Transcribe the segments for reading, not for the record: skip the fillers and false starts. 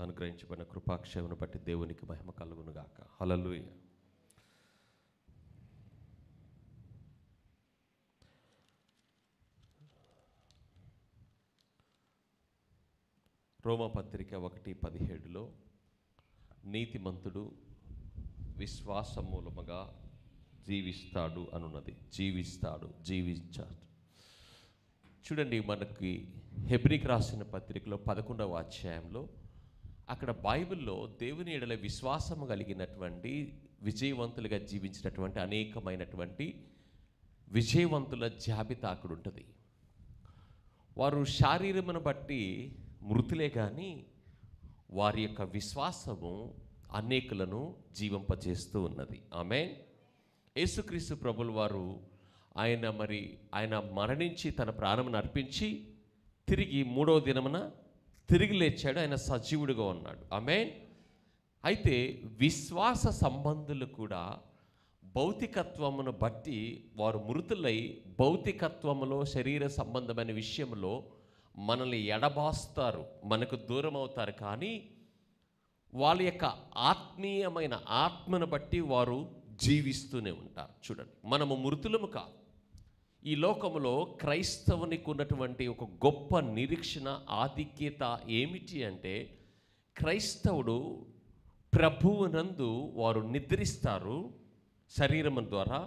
అనుగ్రహించబడిన కృపాక్షేమను బట్టి దేవునికి మహిమ కలుగును గాక. హల్లెలూయా. రోమపత్రిక 1:17లో నీతిమంతుడు విశ్వాస మూలముగా జీవిస్తాడు అనున్నది. జీవించాడు. చూడండి, మనకి హెబ్రీకి రాసిన పత్రికలో 11వ అధ్యాయంలో అక్కడ బైబిల్లో దేవుని ఎడల విశ్వాసము కలిగినటువంటి విజయవంతులుగా జీవించినటువంటి అనేకమైనటువంటి విజయవంతుల జాబితా అక్కడ ఉంటుంది. వారు శారీరమును బట్టి మృతులే కానీ వారి యొక్క విశ్వాసము అనేకులను జీవింపజేస్తూ ఉన్నది. ఆమేన్. యేసుక్రీస్తు ప్రభులు వారు ఆయన మరణించి తన ప్రాణమును అర్పించి తిరిగి 3వ దినమున తిరిగి లేచాడు. ఆయన సజీవుడిగా ఉన్నాడు. ఆమేన్. అయితే విశ్వాస సంబంధులు కూడా భౌతికత్వమును బట్టి వారు మృతులై భౌతికత్వములో శరీర సంబంధమైన విషయంలో మనల్ని ఎడబాస్తారు, మనకు దూరం అవుతారు. కానీ వాళ్ళ యొక్క ఆత్మీయమైన ఆత్మను బట్టి వారు జీవిస్తూనే ఉంటారు. చూడండి, మనము మృతులము కాదు. ఈ లోకములో క్రైస్తవునికి ఉన్నటువంటి ఒక గొప్ప నిరీక్షణ ఆధిక్యత ఏమిటి అంటే, క్రైస్తవుడు ప్రభువునందు వారు నిద్రిస్తారు శరీరం ద్వారా,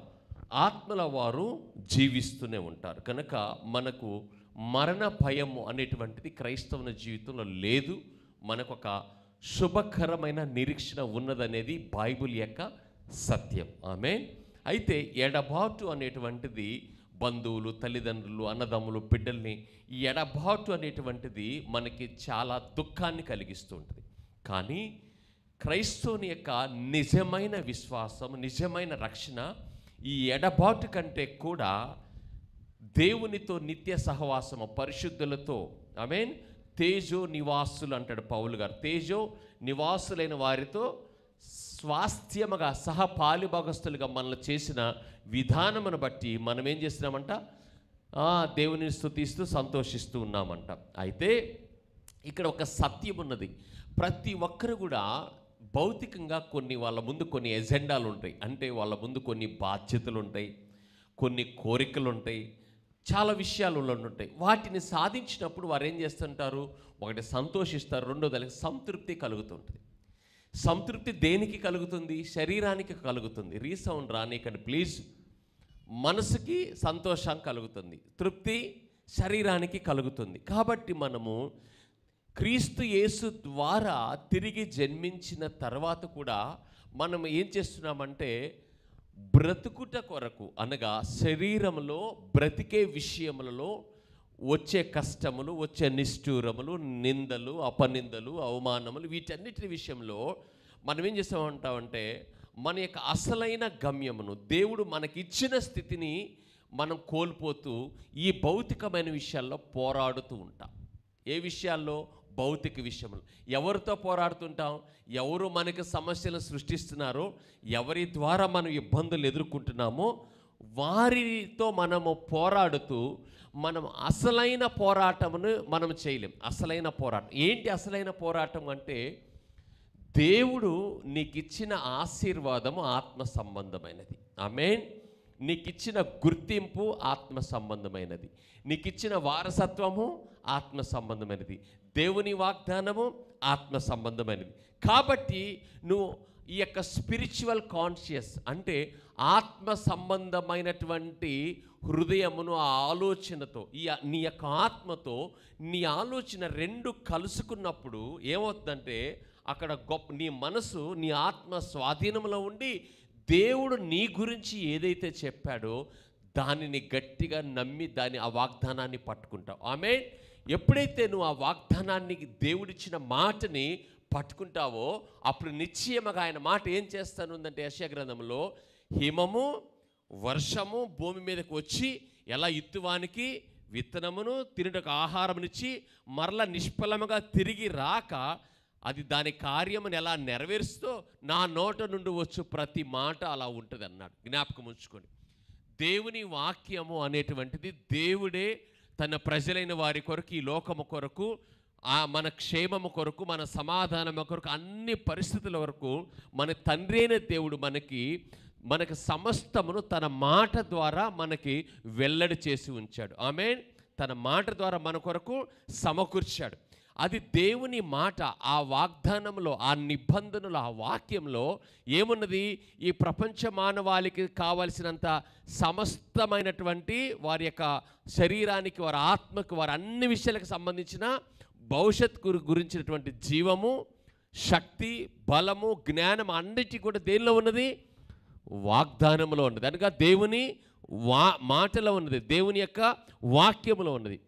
ఆత్మల వారు జీవిస్తూనే ఉంటారు. కనుక మనకు మరణ భయము అనేటువంటిది క్రైస్తవుని జీవితంలో లేదు. మనకు ఒక శుభకరమైన నిరీక్షణ ఉన్నదనేది బైబిల్ యొక్క సత్యం. ఆమేన్. అయితే ఎడబాటు అనేటువంటిది బంధువులు, తల్లిదండ్రులు, అన్నదమ్ములు, బిడ్డల్ని ఈ ఎడబాటు అనేటువంటిది మనకి చాలా దుఃఖాన్ని కలిగిస్తూ ఉంటుంది. కానీ క్రైస్తవుని యొక్క నిజమైన విశ్వాసం, నిజమైన రక్షణ ఈ ఎడబాటు కంటే కూడా దేవునితో నిత్య సహవాసము, పరిశుద్ధులతో, ఆమేన్, తేజో నివాసులు అంటాడు పౌలు గారు. తేజో నివాసులైన వారితో స్వాస్థ్యముగా సహపాలిభాగస్తులుగా మనల్ని చేసిన విధానమును బట్టి మనం ఏం చేస్తున్నామంట? దేవుని స్తుతిస్తూ సంతోషిస్తూ ఉన్నామంట. అయితే ఇక్కడ ఒక సత్యం ఉన్నది. ప్రతి ఒక్కరు కూడా భౌతికంగా వాళ్ళ ముందు కొన్ని ఎజెండాలు ఉంటాయి. అంటే వాళ్ళ ముందు కొన్ని బాధ్యతలు ఉంటాయి, కొన్ని కోరికలు ఉంటాయి, చాలా విషయాలు ఉంటాయి. వాటిని సాధించినప్పుడు వారు ఏం చేస్తుంటారు? ఒకటి సంతోషిస్తారు, రెండోది సంతృప్తి కలుగుతుంటుంది. సంతృప్తి దేనికి కలుగుతుంది? శరీరానికి కలుగుతుంది. రీసౌండ్ రానికండి ప్లీజ్. మనసుకి సంతోషం కలుగుతుంది, తృప్తి శరీరానికి కలుగుతుంది. కాబట్టి మనము క్రీస్తు యేసు ద్వారా తిరిగి జన్మించిన తర్వాత కూడా మనం ఏం చేస్తున్నామంటే, బ్రతుకుట కొరకు అనగా శరీరంలో బ్రతికే విషయములలో వచ్చే కష్టములు, వచ్చే నిష్ఠూరములు, నిందలు, అపనిందలు, అవమానములు, వీటన్నిటి విషయంలో మనం ఏం చేస్తామంటామంటే, మన యొక్క అసలైన గమ్యమును, దేవుడు మనకిచ్చిన స్థితిని మనం కోల్పోతూ ఈ భౌతికమైన విషయాల్లో పోరాడుతూ ఉంటాం. ఏ విషయాల్లో? భౌతిక విషయంలో. ఎవరితో పోరాడుతుంటాం? ఎవరు మనకి సమస్యలు సృష్టిస్తున్నారో, ఎవరి ద్వారా మనం ఇబ్బందులు ఎదుర్కొంటున్నామో వారితో మనము పోరాడుతూ మనం అసలైన పోరాటమును మనం చేయలేం. అసలైన పోరాటం ఏంటి? అసలైన పోరాటం అంటే, దేవుడు నీకు ఇచ్చిన ఆశీర్వాదము ఆత్మ సంబంధమైనది. ఆమేన్. నీకు ఇచ్చిన గుర్తింపు ఆత్మ సంబంధమైనది. నీకు ఇచ్చిన వారసత్వము ఆత్మ సంబంధమైనది. దేవుని వాగ్దానము ఆత్మ సంబంధమైనది. కాబట్టి నువ్వు ఈ యొక్క స్పిరిచువల్ కాన్షియస్ అంటే ఆత్మ సంబంధమైనటువంటి హృదయమును, ఆ ఆలోచనతో, నీ యొక్క ఆత్మతో నీ ఆలోచన రెండు కలుసుకున్నప్పుడు ఏమవుతుందంటే, అక్కడ నీ మనసు, నీ ఆత్మ స్వాధీనంలో ఉండి దేవుడు నీ గురించి ఏదైతే చెప్పాడో దానిని గట్టిగా నమ్మి ఆ వాగ్దానాన్ని పట్టుకుంటావు. ఆమేన్. ఎప్పుడైతే నువ్వు ఆ వాగ్దానాన్ని, దేవుడిచ్చిన మాటని పట్టుకుంటావో అప్పుడు నిశ్చయముగా ఆయన మాట ఏం చేస్తానుందంటే, యెషయా గ్రంథంలో హిమము, వర్షము భూమి మీదకి వచ్చి ఎలా ఇత్తువానికి విత్తనమును తినుటకు ఆహారమునిచ్చి మరలా నిష్ఫలముగా తిరిగి రాక అది దాని కార్యమును ఎలా నెరవేరుస్తూ నా నోట నుండి వచ్చు ప్రతి మాట అలా ఉంటుంది అన్నాడు. జ్ఞాపకం ఉంచుకోండి. దేవుని వాక్యము అనేటువంటిది దేవుడే తన ప్రజలైన వారి కొరకు, ఈ లోకము కొరకు మన క్షేమము కొరకు, మన సమాధానము కొరకు, అన్ని పరిస్థితుల వరకు మన తండ్రి అయిన దేవుడు మనకి సమస్తమును తన మాట ద్వారా మనకి వెల్లడి చేసి ఉంచాడు. ఆమేన్. తన మాట ద్వారా మన కొరకు సమకూర్చాడు. అది దేవుని మాట. ఆ వాగ్దానంలో, ఆ నిబంధనలో, ఆ వాక్యంలో ఏమున్నది? ఈ ప్రపంచ మానవాళికి కావలసినంత సమస్తమైనటువంటి వారి యొక్క శరీరానికి, వారి ఆత్మకు, వారి అన్ని విషయాలకు సంబంధించిన భవిష్యత్ గురించినటువంటి జీవము, శక్తి, బలము, జ్ఞానం అన్నిటి కూడా దేనిలో ఉన్నది? వాగ్దానంలో ఉన్నది. అనగా దేవుని మాటలో ఉన్నది, దేవుని యొక్క వాక్యంలో ఉన్నది.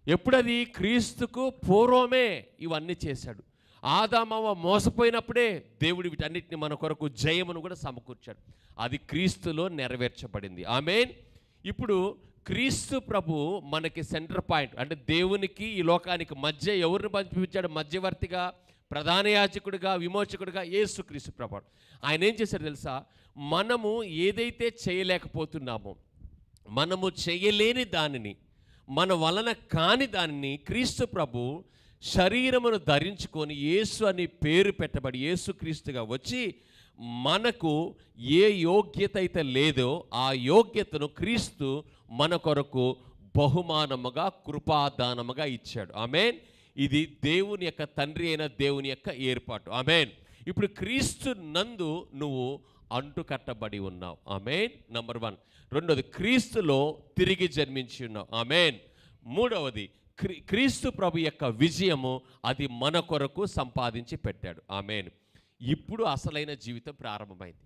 ఎప్పుడది? క్రీస్తుకు పూర్వమే ఇవన్నీ చేశాడు. ఆదామవ్వ మోసపోయినప్పుడే దేవుడు వీటన్నిటిని మన కొరకు జయమును కూడా సమకూర్చాడు. అది క్రీస్తులో నెరవేర్చబడింది. ఆమేన్. ఇప్పుడు క్రీస్తు ప్రభు మనకి సెంటర్ పాయింట్. అంటే దేవునికి ఈ లోకానికి మధ్య ఎవరిని పంపించాడు? మధ్యవర్తిగా, ప్రధాన యాజకుడిగా, విమోచకుడిగా యేసుక్రీస్తు ప్రభు. ఆయన ఏం చేశాడు తెలుసా? మనము ఏదైతే చేయలేకపోతున్నామో, మనము చేయలేని దానిని, మన వలన కాని దానిని క్రీస్తు ప్రభు శరీరమును ధరించుకొని యేసు అని పేరు పెట్టబడి యేసుక్రీస్తుగా వచ్చి మనకు ఏ యోగ్యత అయితే లేదో ఆ యోగ్యతను క్రీస్తు మన కొరకు బహుమానముగా, కృపాదానముగా ఇచ్చాడు. ఆమేన్. ఇది దేవుని యొక్క తండ్రి అయిన దేవుని యొక్క ఏర్పాటు. ఆమేన్. ఇప్పుడు క్రీస్తు నందు నువ్వు అంటుకట్టబడి ఉన్నావు. ఆమేన్. నంబర్ 1. రెండోది, క్రీస్తులో తిరిగి జన్మించి ఉన్నావు. ఆమేన్. మూడవది, క్రీస్తు ప్రభు యొక్క విజయము అది మన కొరకు సంపాదించి పెట్టాడు. ఆమేన్. ఇప్పుడు అసలైన జీవితం ప్రారంభమైంది.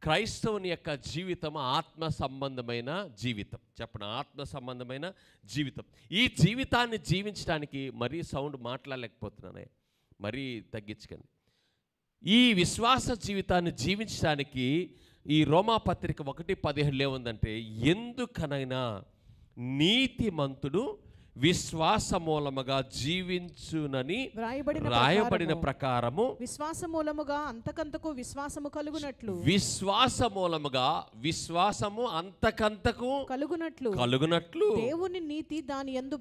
క్రైస్తవుని యొక్క జీవితం ఆత్మ సంబంధమైన జీవితం. చెప్పండి, ఆత్మ సంబంధమైన జీవితం. ఈ జీవితాన్ని జీవించడానికి మరీ సౌండ్ మాట్లాడలేకపోతున్నానే, మరీ తగ్గించుకండి. ఈ విశ్వాస జీవితాన్ని జీవించడానికి ఈ రోమాపత్రిక 1:17 ఏముందంటే, ఎందుకనైనా నీతిమంతుడు విశ్వాస మూలముగా జీవించునని రాయబడిన ప్రకారము విశ్వాస మూలముగా అంతకంతకు విశ్వాసము కలుగునట్లు, విశ్వాస మూలముగా విశ్వాసము అంతకంతకు కలుగునట్లు దేవుని నీతి దాని యందు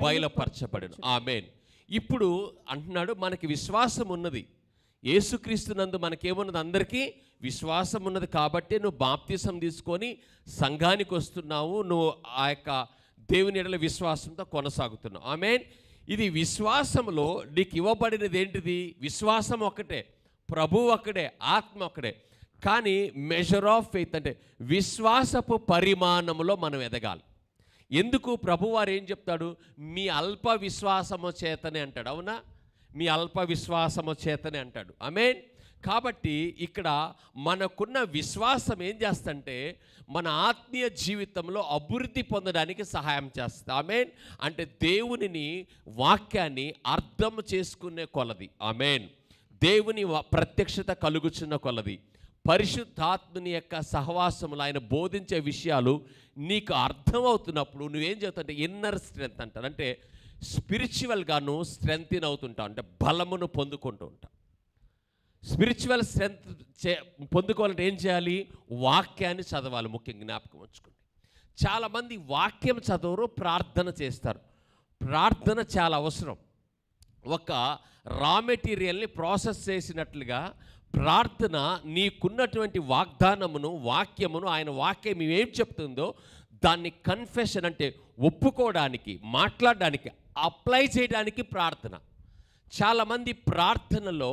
బయలుపరచబడును. ఆమేన్. ఇప్పుడు అంటున్నాడు మనకి విశ్వాసం ఉన్నది. యేసుక్రీస్తునందు మనకేమున్నది? అందరికీ విశ్వాసం ఉన్నది. కాబట్టి నువ్వు బాప్తిసం తీసుకొని సంఘానికి వస్తున్నావు, నువ్వు ఆ యొక్క దేవుని ఎడల విశ్వాసంతో కొనసాగుతున్నావు. ఆమేన్. ఇది విశ్వాసంలో నీకు ఇవ్వబడినది ఏంటిది? విశ్వాసం ఒకటే, ప్రభు ఒకడే, ఆత్మ ఒకటే. కానీ మెజర్ ఆఫ్ ఫెయిత్ అంటే విశ్వాసపు పరిమాణంలో మనం ఎదగాలి. ఎందుకు? ప్రభువారు ఏం చెప్తాడు? మీ అల్ప విశ్వాసము చేతనే అంటాడు. అవునా? మీ అల్ప విశ్వాసము చేతనే అంటాడు. ఆమేన్. కాబట్టి ఇక్కడ మనకున్న విశ్వాసం ఏం చేస్తంటే మన ఆత్మీయ జీవితంలో అభివృద్ధి పొందడానికి సహాయం చేస్తుంది. ఆమేన్. అంటే దేవునిని, వాక్యాన్ని అర్థం చేసుకునే కొలది. ఆమేన్. దేవుని ప్రత్యక్షత కలుగుచున్న కొలది, పరిశుద్ధాత్మని యొక్క సహవాసములు, ఆయన బోధించే విషయాలు నీకు అర్థమవుతున్నప్పుడు నువ్వేం చేస్తావు? ఇన్నర్ స్ట్రెంగ్త్ అంటారు. అంటే స్పిరిచువల్గాను స్ట్రెంగ్త్ అవుతుంటావు, అంటే బలమును పొందుకుంటూ ఉంటావు. స్పిరిచువల్ స్ట్రెంగ్త్ పొందుకోవాలంటే ఏం చేయాలి? వాక్యాన్ని చదవాలి. ముఖ్యంగా జ్ఞాపకం ఉంచుకోండి. చాలామంది వాక్యం చదవరు, ప్రార్థన చేస్తారు. ప్రార్థన చాలా అవసరం. ఒక రా మెటీరియల్ని ప్రాసెస్ చేసినట్లుగా ప్రార్థన నీకున్నటువంటి వాగ్దానమును, వాక్యమును, ఆయన వాక్యం ఏం చెప్తుందో దాన్ని కన్ఫెషన్ అంటే ఒప్పుకోవడానికి, మాట్లాడడానికి, అప్లై చేయడానికి ప్రార్థన. చాలామంది ప్రార్థనలో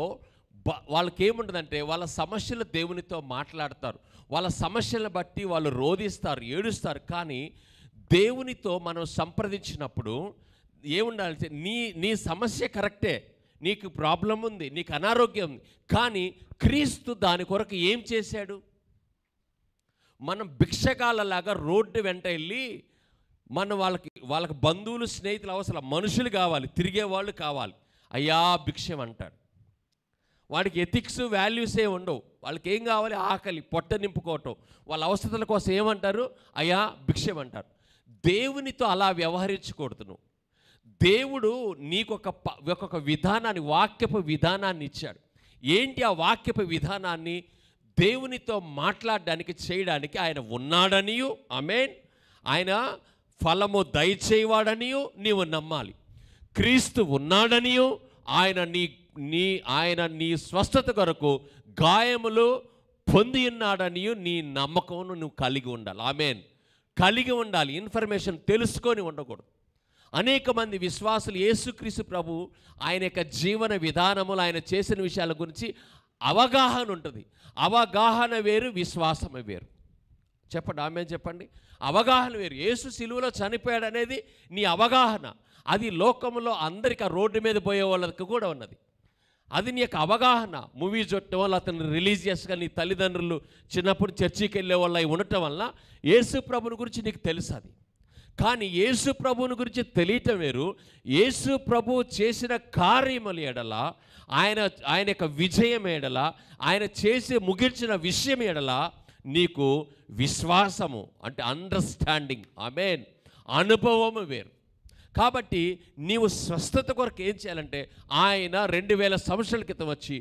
వాళ్ళకి ఏముంటుందంటే వాళ్ళ సమస్యలు దేవునితో మాట్లాడతారు, వాళ్ళ సమస్యలను బట్టి వాళ్ళు రోధిస్తారు, ఏడుస్తారు. కానీ దేవునితో మనం సంప్రదించినప్పుడు ఏముండాలంటే నీ సమస్య కరెక్టే, నీకు ప్రాబ్లం ఉంది, నీకు అనారోగ్యం ఉంది, కానీ క్రీస్తు దాని కొరకు ఏం చేశాడు? మనం భిక్షగాళ్ళలాగా రోడ్డు వెంట వెళ్ళి వాళ్ళకి బంధువులు, స్నేహితులు అవసరం, మనుషులు కావాలి, తిరిగేవాళ్ళు కావాలి. అయ్యా భిక్షం అంటాడు. వాడికి ఎథిక్స్, వాల్యూస్ ఏ ఉండవు. వాళ్ళకి ఏం కావాలి? ఆకలి, పొట్ట నింపుకోవటం. వాళ్ళ అవసరాల కోసం ఏమంటారు? అయ్యా భిక్షం అంటారు. దేవునితో అలా వ్యవహరించకూడదు నువ్వు. దేవుడు నీకు ఒక విధానాన్ని, వాక్యపు విధానాన్ని ఇచ్చాడు. ఏంటి ఆ వాక్యపు విధానాన్ని? దేవునితో మాట్లాడడానికి, చేయడానికి ఆయన ఉన్నాడనియు. ఆమేన్. ఆయన ఫలము దయచేయవాడనియు నీవు నమ్మాలి. క్రీస్తు ఉన్నాడనియు ఆయన నీ స్వస్థత కొరకు గాయములు పొంది ఉన్నాడనియు నీ నమ్మకమును నువ్వు కలిగి ఉండాలి. ఆమేన్. కలిగి ఉండాలి. ఇన్ఫర్మేషన్ తెలుసుకొని ఉండకూడదు. అనేక మంది విశ్వాసులు యేసుక్రీస్తు ప్రభు ఆయన యొక్క జీవన విధానములు, ఆయన చేసిన విషయాల గురించి అవగాహన ఉంటుంది. అవగాహన వేరు, విశ్వాసమే వేరు. చెప్పండి, ఆమేన్ చెప్పండి. అవగాహన వేరు. యేసు సిలువలో చనిపోయాడు అనేది నీ అవగాహన. అది లోకంలో అందరికీ ఆ రోడ్డు మీద పోయే వాళ్ళకి కూడా ఉన్నది. అది నీ యొక్క అవగాహన. మూవీ చూడటం వల్ల, అతను రిలీజియస్గా నీ తల్లిదండ్రులు చిన్నప్పుడు చర్చికి వెళ్ళే వాళ్ళ ఉండటం వల్ల యేసు ప్రభుని గురించి నీకు తెలుసు. అది కానీ యేసు ప్రభువుని గురించి తెలియటం వేరు. యేసు ప్రభువు చేసిన కార్యముల ఎడల, ఆయన యొక్క విజయం ఎడల, ఆయన చేసి ముగించిన విషయం ఎడల నీకు విశ్వాసము అంటే అండర్స్టాండింగ్, ఆమేన్, అనుభవము వేరు. కాబట్టి నీవు స్వస్థత కొరకు ఏం చేయాలంటే, ఆయన 2000 సంవత్సరాల క్రితం వచ్చి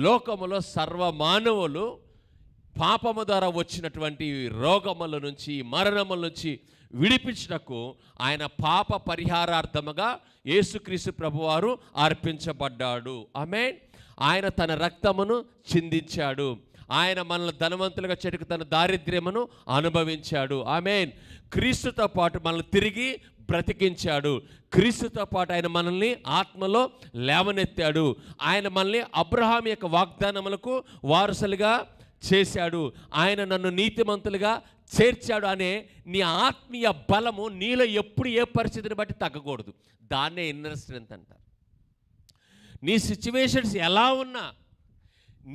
లోకములో సర్వమానవులు పాపము ద్వారా వచ్చినటువంటి రోగముల నుంచి, మరణముల నుంచి విడిపించుటకు ఆయన పాప పరిహారార్థముగా యేసుక్రీస్తు ప్రభువారు అర్పించబడ్డాడు. ఆమేన్. ఆయన తన రక్తమును చిందించాడు. ఆయన మనల్ని ధనవంతులుగా చెడుకు తన దారిద్ర్యమును అనుభవించాడు. ఆమేన్. క్రీస్తుతో పాటు మనల్ని తిరిగి బ్రతికించాడు. క్రీస్తుతో పాటు ఆయన మనల్ని ఆత్మలో లేవనెత్తాడు. ఆయన మనల్ని అబ్రహాం యొక్క వాగ్దానములకు వారసులుగా చేశాడు. ఆయన నన్ను నీతిమంతులుగా చేర్చాడు అనే నీ ఆత్మీయ బలము నీలో ఎప్పుడు ఏ పరిస్థితిని బట్టి తగ్గకూడదు. దాన్నే ఇన్నర్ స్ట్రెంత్ అంటారు. నీ సిచ్యువేషన్స్ ఎలా ఉన్నా,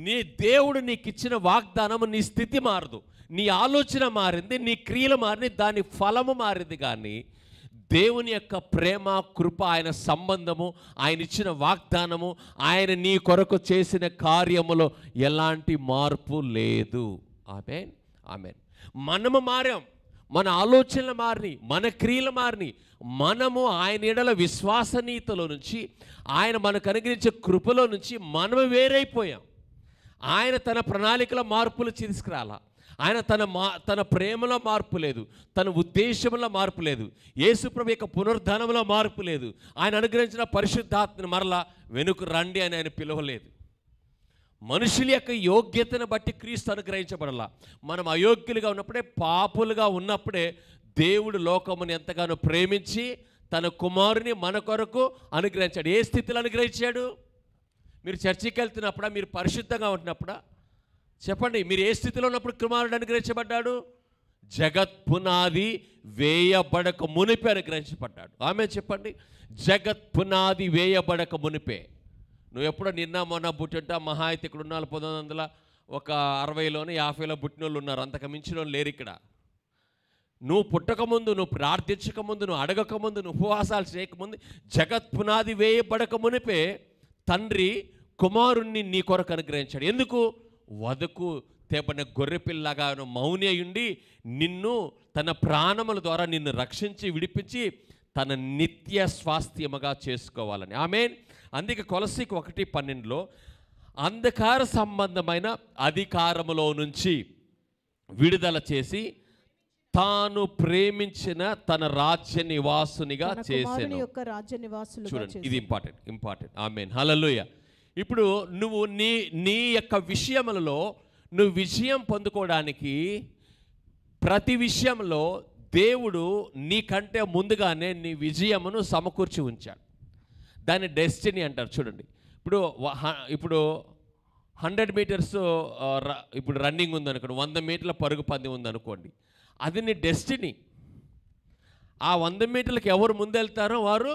నీ దేవుడు నీకు ఇచ్చిన వాగ్దానము, నీ స్థితి మారదు. నీ ఆలోచన మారింది, నీ క్రియలు మారింది, దాని ఫలము మారింది. కానీ దేవుని యొక్క ప్రేమ, కృప, ఆయన సంబంధము, ఆయన ఇచ్చిన వాగ్దానము, ఆయన నీ కొరకు చేసిన కార్యములో ఎలాంటి మార్పు లేదు. ఆమేన్, ఆమేన్. మనము మారాం, మన ఆలోచనలు మారినాయి, మన క్రియలు మారినాయి. మనము ఆయన ఎడల విశ్వసనీయతలో నుంచి, ఆయన మనకు అనుగ్రహించే కృపలో నుంచి మనము వేరైపోయాం. ఆయన తన ప్రణాళికల మార్పులు తీసుకురాలా. ఆయన తన ప్రేమలో మార్పు లేదు, తన ఉద్దేశంలో మార్పు లేదు, యేసుప్రభు యొక్క పునరుద్ధానంలో మార్పు లేదు. ఆయన అనుగ్రహించిన పరిశుద్ధాత్మను మరలా వెనుక రండి అని ఆయన పిలవలేదు. మనుషుల యొక్క యోగ్యతను బట్టి క్రీస్తు అనుగ్రహించబడాల. మనం అయోగ్యులుగా ఉన్నప్పుడే, పాపులుగా ఉన్నప్పుడే దేవుడు లోకమును ఎంతగానో ప్రేమించి తన కుమారుని మన కొరకు అనుగ్రహించాడు. ఏ స్థితిలో అనుగ్రహించాడు? మీరు చర్చికి వెళ్తున్నప్పుడా? మీరు పరిశుద్ధంగా ఉంటున్నప్పుడా? చెప్పండి. మీరు ఏ స్థితిలో ఉన్నప్పుడు కుమారుడు అనుగ్రహించబడ్డాడు? జగత్ పునాది వేయబడక మునిపే అనుగ్రహించబడ్డాడు. ఆమె చెప్పండి. జగత్ పునాది వేయబడక మునిపే. నువ్వు ఎప్పుడో నిన్న మొన్న పుట్టింటా, మహా అయితే ఇక్కడ ఉన్న 1960లోనే 50లో పుట్టిన వాళ్ళు ఉన్నారు. అంతకు మించిన వాళ్ళు లేరు ఇక్కడ. నువ్వు పుట్టకముందు, నువ్వు ప్రార్థించకముందు, నువ్వు అడగకముందు, నువ్వు ఉపవాసాలు చేయకముందు, జగత్ పునాది వేయబడక మునిపే తండ్రి కుమారుణ్ణి నీ కొరకు అనుగ్రహించాడు. ఎందుకు? వదకు తేబడిన గొర్రెపిల్లగా మౌని అయ్యుండి నిన్ను తన ప్రాణముల ద్వారా నిన్ను రక్షించి విడిపించి తన నిత్య స్వాస్థ్యముగా చేసుకోవాలని. ఆమేన్. అందుకే కొలసీకి 1:12లో అంధకార సంబంధమైన అధికారములో నుంచి విడుదల చేసి తాను ప్రేమించిన తన రాజ్య నివాసునిగా చేసెను. చూడండి, ఇది ఇంపార్టెంట్. ఆమేన్, హల్లెలూయా. ఇప్పుడు నువ్వు నీ యొక్క విషయములలో నువ్వు విజయం పొందుకోవడానికి ప్రతి విషయంలో దేవుడు నీకంటే ముందుగానే నీ విజయమును సమకూర్చి ఉంచాడు. దాన్ని డెస్టినీ అంటారు. చూడండి, ఇప్పుడు 100 మీటర్స్ ఇప్పుడు రన్నింగ్ ఉందనుకోండి, 100 మీటర్ల పరుగు పందెం ఉందనుకోండి, అది నీ డెస్టినీ. ఆ 100 మీటర్లకు ఎవరు ముందెళ్తారో వారు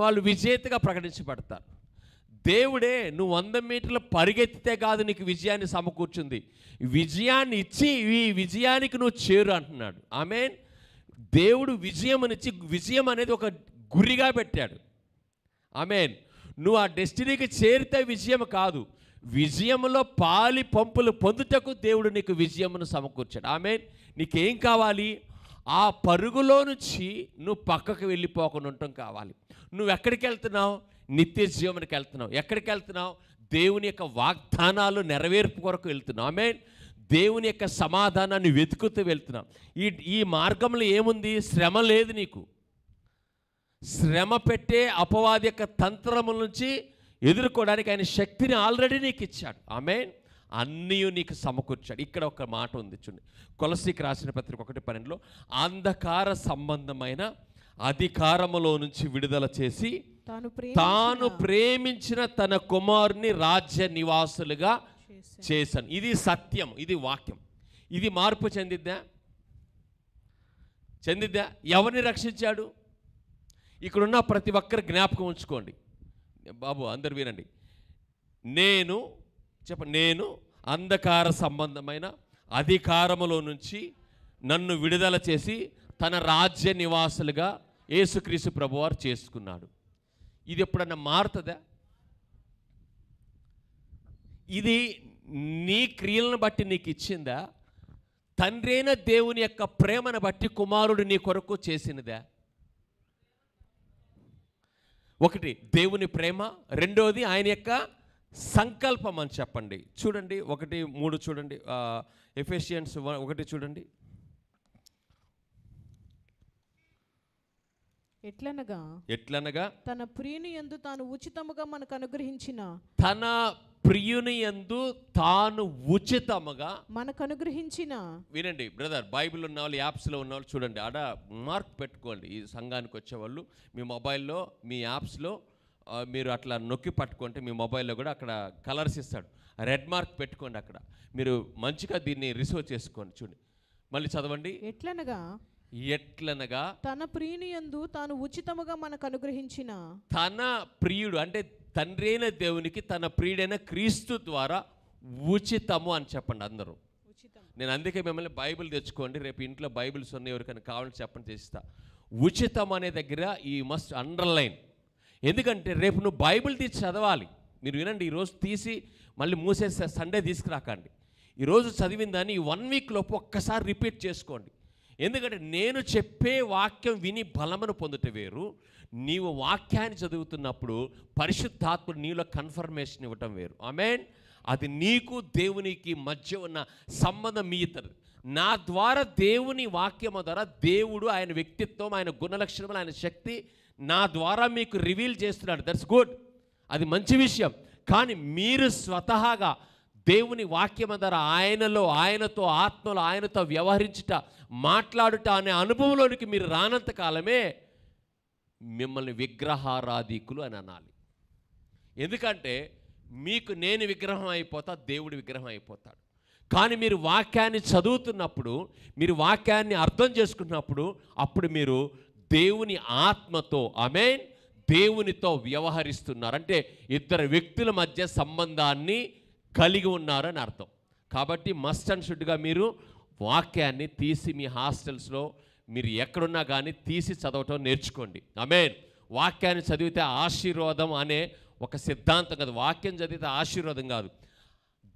వాళ్ళు విజేతగా ప్రకటించబడతారు. దేవుడే నువ్వు 100 మీటర్ల పరిగెత్తితే కాదు నీకు విజయాన్ని సమకూర్చుంది, విజయాన్ని ఇచ్చి ఈ విజయానికి నువ్వు చేరు అంటున్నాడు. ఆమేన్. దేవుడు విజయమునిచ్చి, విజయం అనేది ఒక గురిగా పెట్టాడు. ఆమేన్. నువ్వు ఆ డెస్టినీకి చేరితే విజయం కాదు, విజయంలో పాలి పంపులు పొందుటకు దేవుడు నీకు విజయమును సమకూర్చాడు. ఆమేన్. నీకేం కావాలి? ఆ పరుగులో నుంచి నువ్వు పక్కకు వెళ్ళిపోకుండా ఉండటం కావాలి. నువ్వు ఎక్కడికి వెళ్తున్నావు? నిత్య జీవనానికి వెళ్తున్నావు. ఎక్కడికి వెళ్తున్నావు? దేవుని యొక్క వాగ్దానాలు నెరవేర్పు కొరకు వెళ్తున్నావు. ఆమేన్. దేవుని యొక్క సమాధానాన్ని వెతుకుతూ వెళ్తున్నావు. ఈ మార్గంలో ఏముంది? శ్రమ లేదు నీకు. శ్రమ పెట్టే అపవాది యొక్క తంత్రముల నుంచి ఎదుర్కోవడానికి ఆయన శక్తిని ఆల్రెడీ నీకు ఇచ్చాడు. ఆమేన్. అన్నీ నీకు సమకూర్చాడు. ఇక్కడ ఒక మాట ఉంది చూడండి, కొలసీకి రాసిన పత్రిక 1:12లో అంధకార సంబంధమైన అధికారములో నుంచి విడుదల చేసి తాను ప్రేమించిన తన కుమారుని రాజ్య నివాసులుగా చేశాను. ఇది సత్యం, ఇది వాక్యం. ఇది మార్పు చెందిద్దా? ఎవరిని రక్షించాడు? ఇక్కడున్న ప్రతి ఒక్కరు జ్ఞాపకం ఉంచుకోండి బాబు, అందరు వినండి. నేను అంధకార సంబంధమైన అధికారములో నుంచి నన్ను విడుదల చేసి తన రాజ్య నివాసులుగా యేసుక్రీస్తు ప్రభువారు చేసుకున్నాడు. ఇది ఎప్పుడన్నా మారుతుందా? ఇది నీ క్రియలను బట్టి నీకు ఇచ్చిందా? తండ్రి అయిన దేవుని యొక్క ప్రేమను బట్టి కుమారుడు నీ కొరకు చేసినదా? ఒకటి దేవుని ప్రేమ, రెండోది ఆయన యొక్క సంకల్పం అని చెప్పండి. చూడండి 1:3 చూడండి, ఎఫెసియన్స్ 1 చూడండి. ఎట్లనగా తన ప్రియుని యందు తాను ఉచితముగా మనకు అనుగ్రహించిన వినండి బ్రదర్, బైబిల్ ఉన్న వాళ్ళు, యాప్స్లో ఉన్న వాళ్ళు చూడండి, ఆడ మార్క్ పెట్టుకోండి. ఈ సంఘానికి వచ్చేవాళ్ళు మీ మొబైల్లో, మీ యాప్స్లో మీరు అట్లా నొక్కి పట్టుకుంటే మీ మొబైల్లో కూడా అక్కడ కలర్స్ ఇస్తాడు, రెడ్ మార్క్ పెట్టుకోండి. అక్కడ మీరు మంచిగా దీన్ని రిసీవ్ చేసుకోండి. చూడండి, మళ్ళీ చదవండి. ఎట్లనగా తన ప్రియుని యందు తాను ఉచితముగా మనకు అనుగ్రహించిన, తన ప్రియుడు అంటే తండ్రి అయిన దేవునికి తన ప్రియుడైన క్రీస్తు ద్వారా ఉచితము అని చెప్పండి అందరూ. నేను అందుకే మిమ్మల్ని బైబిల్ తెచ్చుకోండి, రేపు ఇంట్లో బైబిల్స్ ఉన్నాయి, ఎవరికైనా కావాలని చెప్పండి చేస్తా. ఉచితం అనే దగ్గర ఈ మస్ట్ అండర్లైన్. ఎందుకంటే రేపు నువ్వు బైబిల్ తీసి చదవాలి. మీరు వినండి, ఈరోజు తీసి మళ్ళీ మూసేసే సండే తీసుకురాకండి. ఈరోజు చదివిన దాన్ని ఈ 1 వీక్ లోపు ఒక్కసారి రిపీట్ చేసుకోండి. ఎందుకంటే నేను చెప్పే వాక్యం విని బలమును పొందుట వేరు, నీవు వాక్యాన్ని చదువుతున్నప్పుడు పరిశుద్ధాత్ముడు నీలో కన్ఫర్మేషన్ ఇవ్వటం వేరు. ఆమేన్. అది నీకు దేవునికి మధ్య ఉన్న సంబంధం మీ ఇద్దరు. నా ద్వారా దేవుని వాక్యము ద్వారా దేవుడు ఆయన వ్యక్తిత్వం, ఆయన గుణలక్షణములు, ఆయన శక్తి నా ద్వారా మీకు రివీల్ చేస్తున్నాడు. దట్స్ గుడ్, అది మంచి విషయం. కానీ మీరు స్వతహాగా దేవుని వాక్యం ద్వారా ఆయనలో, ఆయనతో, ఆత్మలో ఆయనతో వ్యవహరించుట, మాట్లాడుట అనే అనుభవంలోనికి మీరు రానంత కాలమే మిమ్మల్ని విగ్రహారాధికులు అని అనాలి. ఎందుకంటే మీకు నేను విగ్రహం అయిపోతా, దేవుడి విగ్రహం అయిపోతాడు. కానీ మీరు వాక్యాన్ని చదువుతున్నప్పుడు, మీరు వాక్యాన్ని అర్థం చేసుకున్నప్పుడు, అప్పుడు మీరు దేవుని ఆత్మతో, ఆమేన్, దేవునితో వ్యవహరిస్తున్నారు. అంటే ఇద్దరు వ్యక్తుల మధ్య సంబంధాన్ని కలిగి ఉన్నారని అర్థం. కాబట్టి మస్ట్ అండ్ షుడ్గా మీరు వాక్యాన్ని తీసి మీ హాస్టల్స్లో మీరు ఎక్కడున్నా కానీ తీసి చదవటం నేర్చుకోండి. ఆమేన్. వాక్యాన్ని చదివితే ఆశీర్వాదం అనే ఒక సిద్ధాంతం కాదు. వాక్యం చదివితే ఆశీర్వాదం కాదు,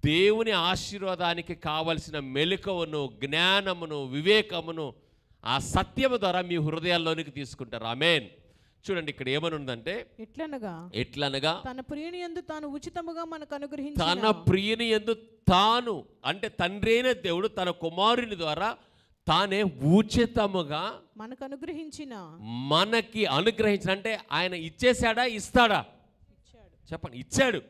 దేవుని ఆశీర్వాదానికి కావలసిన మెలకువను, జ్ఞానమును, వివేకమును ఆ సత్యము ద్వారా మీ హృదయాల్లోనికి తీసుకుంటారు. ఆమేన్. చూడండి ఇక్కడ ఏమని ఉందంటే, ఎట్లనగా తన ప్రియుని యందు తాను ఉచితముగా మనకు అనుగ్రహించిన, తన ప్రియుని యందు తాను అంటే తండ్రి అయిన దేవుడు తన కుమారుని ద్వారా తానే ఉచితముగా మనకు అనుగ్రహించిన, మనకి అనుగ్రహించిన అంటే ఆయన ఇచ్చేశాడా, ఇస్తాడా? చెప్పండి, ఇచ్చాడు.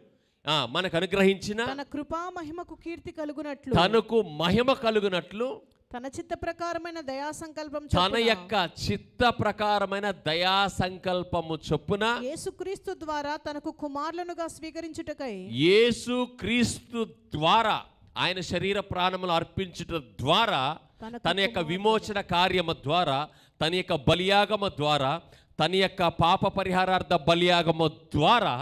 మనకు అనుగ్రహించిన తన కృపా మహిమకు కీర్తి కలుగునట్లు, తనకు మహిమ కలుగునట్లు తన చిత్త ప్రకారమైన దయా సంకల్పం, తన యొక్క చిత్త ప్రకారమైన దయా సంకల్పము చొప్పున యేసుక్రీస్తు ద్వారా తనకు కుమారులనుగా స్వీకరించుటకై, యేసుక్రీస్తు ద్వారా ఆయన శరీర ప్రాణములు అర్పించుట ద్వారా, తన యొక్క విమోచన కార్యము ద్వారా, తన యొక్క బలియాగము ద్వారా, తన యొక్క పాప పరిహారార్థ బలియాగము ద్వారా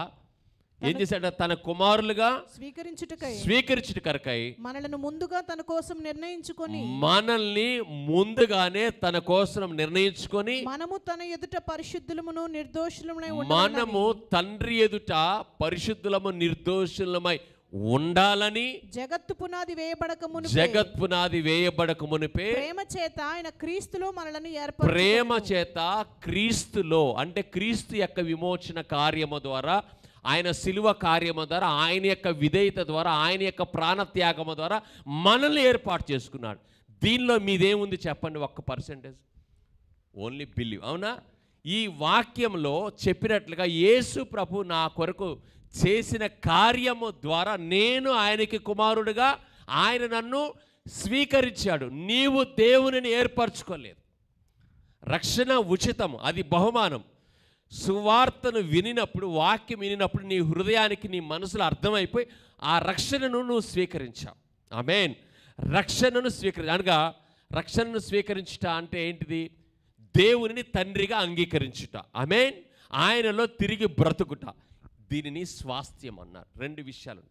ఏం చేశాడు? తన కుమారులుగా స్వీకరించుటకై మనల్ని ముందుగా తన కోసం నిర్ణయించుకొని, మనల్ని ముందుగానే తన కోసం నిర్ణయించుకొని, మనము తన ఎదుట పరిశుద్ధులమును నిర్దోషులమై, మనము తండ్రి ఎదుట పరిశుద్ధులము నిర్దోషులమై ఉండాలని జగత్తు పునాది వేయబడక మునిపే ప్రేమ చేత ఆయన క్రీస్తులో మనలను ప్రేమ చేత క్రీస్తులో అంటే క్రీస్తు యొక్క విమోచన కార్యము ద్వారా ఆయన శిలువ కార్యము ద్వారా, ఆయన యొక్క విధేయత ద్వారా, ఆయన యొక్క ప్రాణత్యాగము ద్వారా మనల్ని ఏర్పాటు చేసుకున్నాడు. దీనిలో మీదేముంది చెప్పండి? 1%. Only believe. అవునా? ఈ వాక్యంలో చెప్పినట్లుగా యేసు ప్రభు నా కొరకు చేసిన కార్యము ద్వారా నేను ఆయనకి కుమారుడిగా, ఆయన నన్ను స్వీకరించాడు. నీవు దేవునిని ఏర్పరచుకోలేదు. రక్షణ ఉచితము, అది బహుమానం. సువార్తను వినినప్పుడు, వాక్యం వినినప్పుడు నీ హృదయానికి, నీ మనసులో అర్థమైపోయి ఆ రక్షణను నువ్వు స్వీకరించావు. ఆమేన్. రక్షణను అనగా రక్షణను స్వీకరించుట అంటే ఏంటిది? దేవునిని తండ్రిగా అంగీకరించుట. ఆమేన్. ఆయనలో తిరిగి బ్రతుకుట. దీనిని స్వాస్థ్యం అన్నారు. 2 విషయాలు.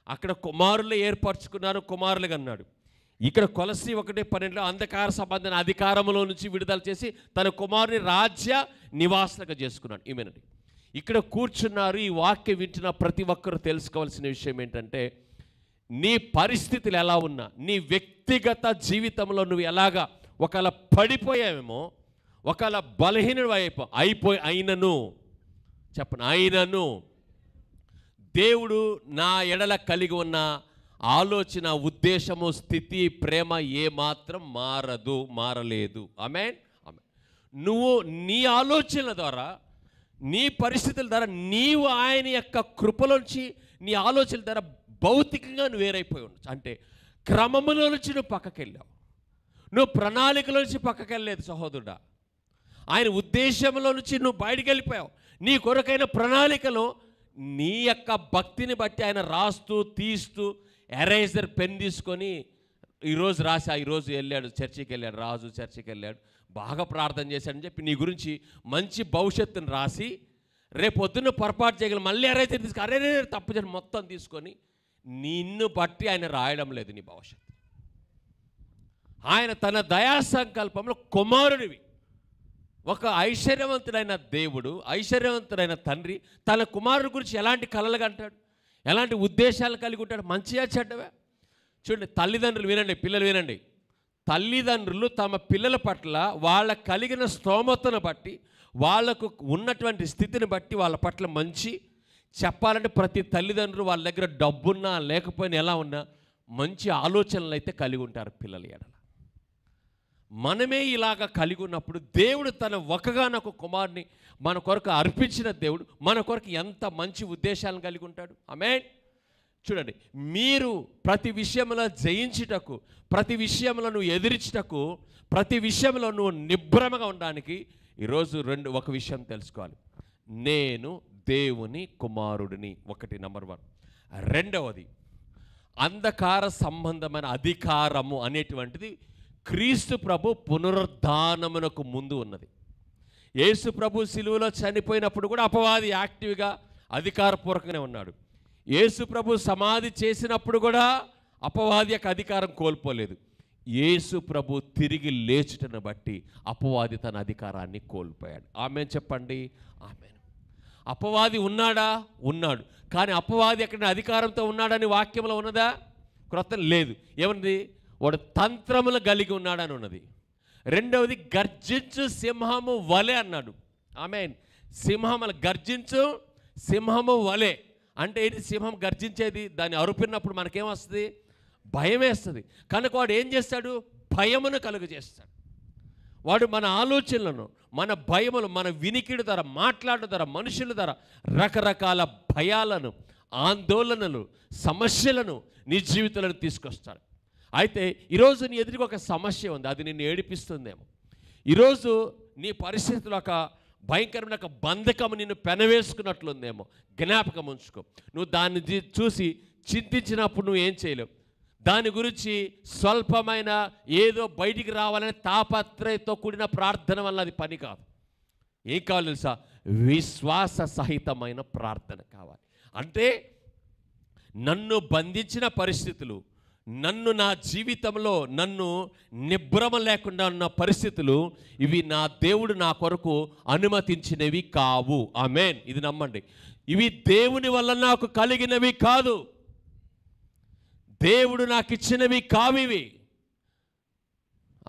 అక్కడ కుమారులు ఏర్పరచుకున్నారు, కుమారులుగా అన్నాడు. ఇక్కడ కొలస్సీ 1:12 అంధకార సంబంధమైన అధికారంలో నుంచి విడుదల చేసి తన కుమారుని రాజ్య నివాసులుగా చేసుకున్నాడు. ఈమెనండి ఇక్కడ కూర్చున్నారు. ఈ వాక్యం వింటున్న ప్రతి ఒక్కరూ తెలుసుకోవాల్సిన విషయం ఏంటంటే, నీ పరిస్థితులు ఎలా ఉన్నా, నీ వ్యక్తిగత జీవితంలో నువ్వు ఎలాగా ఒకవేళ పడిపోయావేమో, ఒకవేళ బలహీనుడు అయినను చెప్పను, అయినను దేవుడు నా ఎడల కలిగి ఉన్న ఆలోచన, ఉద్దేశము, స్థితి, ప్రేమ ఏమాత్రం మారలేదు. ఆమేన్. ఆమేన్. నువ్వు నీ ఆలోచనల ద్వారా, నీ పరిస్థితుల ద్వారా, నీవు ఆయన యొక్క కృపలోంచి, నీ ఆలోచనల ద్వారా భౌతికంగా నువ్వు వేరైపోయి ఉండొచ్చు. అంటే క్రమములో నుంచి నువ్వు పక్కకి వెళ్ళావు, నువ్వు ప్రణాళికలో నుంచి పక్కకి వెళ్ళలేదు సహోదరుడా. ఆయన ఉద్దేశంలో నుంచి నువ్వు బయటికి వెళ్ళిపోయావు. నీ కొరకైన ప్రణాళికలో నీ యొక్క భక్తిని బట్టి ఆయన రాస్తూ తీస్తూ ఎరేజర్ పెన్ తీసుకొని ఈరోజు రాసి, ఈరోజు వెళ్ళాడు చర్చికి వెళ్ళాడు, రాజు చర్చికి వెళ్ళాడు, బాగా ప్రార్థన చేశాడని చెప్పి నీ గురించి మంచి భవిష్యత్తును రాసి, రేపొద్దున్న పొరపాటు చేయగల మళ్ళీ ఎరేజర్ తీసుకు అరే తప్పు చేయడం మొత్తం తీసుకొని నిన్ను బట్టి ఆయన రాయడం లేదు నీ భవిష్యత్తు. ఆయన తన దయా సంకల్పంలో కుమారుడివి. ఒక ఐశ్వర్యవంతుడైన దేవుడు, ఐశ్వర్యవంతుడైన తండ్రి తన కుమారుడి గురించి ఎలాంటి కలలుగా అంటాడు, ఎలాంటి ఉద్దేశాలు కలిగి ఉంటాడు? మంచిగా చెడ్డవే? చూడండి, తల్లిదండ్రులు వినండి, పిల్లలు వినండి. తల్లిదండ్రులు తమ పిల్లల పట్ల వాళ్ళ కలిగిన స్తోమతను బట్టి, వాళ్లకు ఉన్నటువంటి స్థితిని బట్టి వాళ్ళ పట్ల మంచి చెప్పాలంటే ప్రతి తల్లిదండ్రులు వాళ్ళ దగ్గర డబ్బున్నా లేకపోయినా ఎలా ఉన్నా మంచి ఆలోచనలు అయితే కలిగి ఉంటారు పిల్లల ఎడల. మనమే ఇలాగ కలిగి ఉన్నప్పుడు దేవుడు తన ఒకగానొక కుమారుని మన కొరకు అర్పించిన దేవుడు మన కొరకు ఎంత మంచి ఉద్దేశాలను కలిగి ఉంటాడు. ఆమేన్. చూడండి, మీరు ప్రతి విషయంలో జయించుటకు, ప్రతి విషయంలో నువ్వు ఎదిరించుటకు, ప్రతి విషయంలో నువ్వు నిబ్రమగా ఉండడానికి ఈరోజు ఒక విషయం తెలుసుకోవాలి. నేను దేవుని కుమారుడిని, ఒకటి నంబర్ 1. రెండవది, అంధకార సంబంధమైన అధికారము అనేటువంటిది క్రీస్తు ప్రభు పునరుద్ధానమునకు ముందు ఉన్నది. యేసు ప్రభు సిలువలో చనిపోయినప్పుడు కూడా అపవాది యాక్టివ్గా అధికారపూర్వకంగానే ఉన్నాడు. యేసు ప్రభు సమాధి చేసినప్పుడు కూడా అపవాది యొక్క అధికారం కోల్పోలేదు. యేసు ప్రభు తిరిగి లేచుటను బట్టి అపవాది తన అధికారాన్ని కోల్పోయాడు. ఆమేన్ చెప్పండి. ఆమేన్. అపవాది ఉన్నాడా? ఉన్నాడు. కానీ అపవాది ఎక్కడ అధికారంతో ఉన్నాడని వాక్యంలో ఉన్నదా? క్రొత్త లేదు. ఏమన్నది? వాడు తంత్రములు కలిగి ఉన్నాడని ఉన్నది. రెండవది, గర్జించు సింహము వలె అన్నాడు. ఆమేన్. సింహములు గర్జించు సింహము వలె అంటే ఏంటి? సింహం గర్జించేది, దాన్ని అరుపినప్పుడు మనకేమొస్తుంది? భయం వేస్తుంది. కనుక వాడు ఏం చేస్తాడు? భయమును కలుగజేస్తాడు. వాడు మన ఆలోచనలను, మన భయములు, మన వినికిడి ద్వారా, మాట్లాడడం ద్వారా, మనుషుల ద్వారా రకరకాల భయాలను, ఆందోళనలు, సమస్యలను నీ జీవితంలో తీసుకొస్తాడు. అయితే ఈరోజు నీ ఎదురుగా ఒక సమస్య ఉంది, అది నిన్ను ఏడిపిస్తుందేమో. ఈరోజు నీ పరిస్థితుల్లో ఒక భయంకరమైన ఒక బంధకం నిన్ను పెనవేసుకున్నట్లుందేమో. జ్ఞాపకం ఉంచుకో. నువ్వు దాన్ని చూసి చింతించినప్పుడు నువ్వు ఏం చేయలేవు. దాని గురించి స్వల్పమైన ఏదో బయటికి రావాలనే తాపత్రయంతో కూడిన ప్రార్థన వల్ల అది పని కాదు. ఏం కావాలి తెలుసా? విశ్వాస సహితమైన ప్రార్థన కావాలి. అంటే నన్ను బంధించిన పరిస్థితులు, నన్ను నా జీవితంలో నన్ను నిబ్రమ లేకుండా ఉన్న పరిస్థితులు, ఇవి నా దేవుడు నా కొరకు అనుమతించినవి కావు. ఆమేన్. ఇది నమ్మండి. ఇవి దేవుని వల్ల నాకు కలిగినవి కాదు, దేవుడు నాకు ఇచ్చినవి కావివి.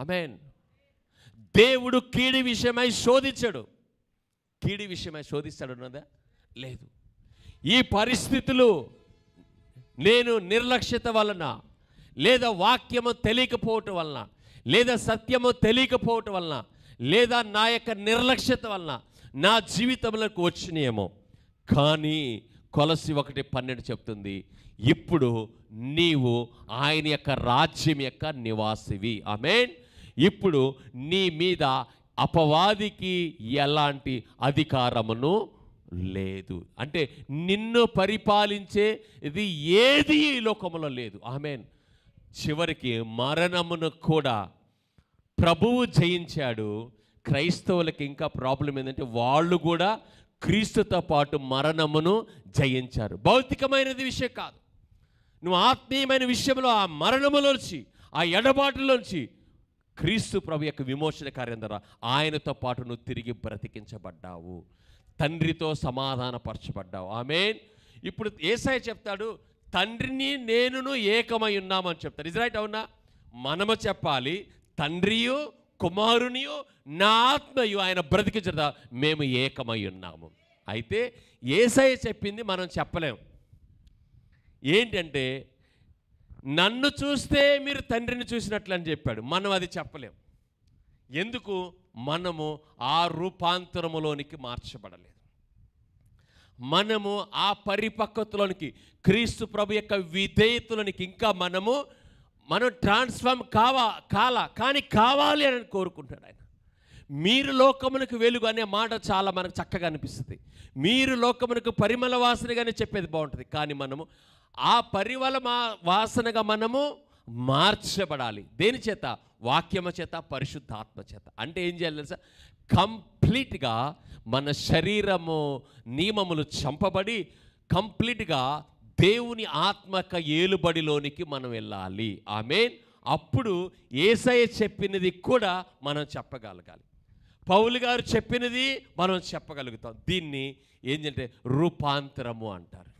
ఆమేన్. దేవుడు కీడి విషయమై శోధించాడు. కీడి విషయమై శోధిస్తాడు ఉన్నదా? లేదు. ఈ పరిస్థితులు నేను నిర్లక్ష్యత వలన, లేదా వాక్యము తెలియకపోవటం వలన, లేదా సత్యము తెలియకపోవటం వలన, లేదా నా యొక్క నిర్లక్ష్యత వలన నా జీవితంలోకి వచ్చినాయేమో. కానీ కొలసి 1:12 చెప్తుంది, ఇప్పుడు నీవు ఆయన యొక్క రాజ్యం యొక్క నివాసివి. ఆమేన్. ఇప్పుడు నీ మీద అపవాదికి ఎలాంటి అధికారమును లేదు. అంటే నిన్ను పరిపాలించే ఇది ఏది ఈ లోకంలో లేదు. ఆమేన్. చివరికి మరణమును కూడా ప్రభువు జయించాడు. క్రైస్తవులకి ఇంకా ప్రాబ్లం ఏంటంటే వాళ్ళు కూడా క్రీస్తుతో పాటు మరణమును జయించారు. భౌతికమైనది విషయం కాదు, నువ్వు ఆత్మీయమైన విషయంలో ఆ మరణములోంచి, ఆ ఎడబాటులోంచి క్రీస్తు ప్రభు యొక్క విమోచన కార్యం ద్వారా ఆయనతో పాటు నువ్వు తిరిగి బ్రతికించబడ్డావు, తండ్రితో సమాధానపరచబడ్డావు. ఆమేన్. ఇప్పుడు యేసయ్య చెప్తాడు, తండ్రిని నేనును ఏకమై ఉన్నామని చెప్తాడు. Is right? అవునా? మనము చెప్పాలి, తండ్రియు కుమారునియు నా ఆత్మయు ఆయన బ్రతికించదా మేము ఏకమై ఉన్నాము. అయితే యేసయ్య చెప్పింది మనం చెప్పలేం. ఏంటంటే నన్ను చూస్తే మీరు తండ్రిని చూసినట్లు అని చెప్పాడు. మనం అది చెప్పలేం. ఎందుకు? మనము ఆ రూపాంతరములోనికి మార్చబడలేదు. మనము ఆ పరిపక్వతలోనికి, క్రీస్తు ప్రభు యొక్క విధేయతలోనికి ఇంకా మనం ట్రాన్స్ఫార్మ్ కానీ కావాలి అని కోరుకుంటాడు ఆయన. మీరు లోకమునకు వెలుగు అనే మాట చాలా మనకు చక్కగా అనిపిస్తుంది. మీరు లోకమునకు పరిమళ వాసనగానే చెప్పేది బాగుంటుంది. కానీ మనము ఆ పరిమళ వాసనగా మనము మార్చబడాలి. దేని చేత? వాక్యము చేత, పరిశుద్ధాత్మ చేత. అంటే ఏం చేయాలి తెలుసా? కంప్లీట్గా మన శరీరము నియమములు చంపబడి కంప్లీట్గా దేవుని ఆత్మక ఏలుబడిలోనికి మనం వెళ్ళాలి. ఆమేన్. అప్పుడు యేసయ్య చెప్పినది కూడా మనం చెప్పగలగాలి. పౌలు గారు చెప్పినది మనం చెప్పగలుగుతాం. దీన్ని ఏంటంటే రూపాంతరము అంటారు.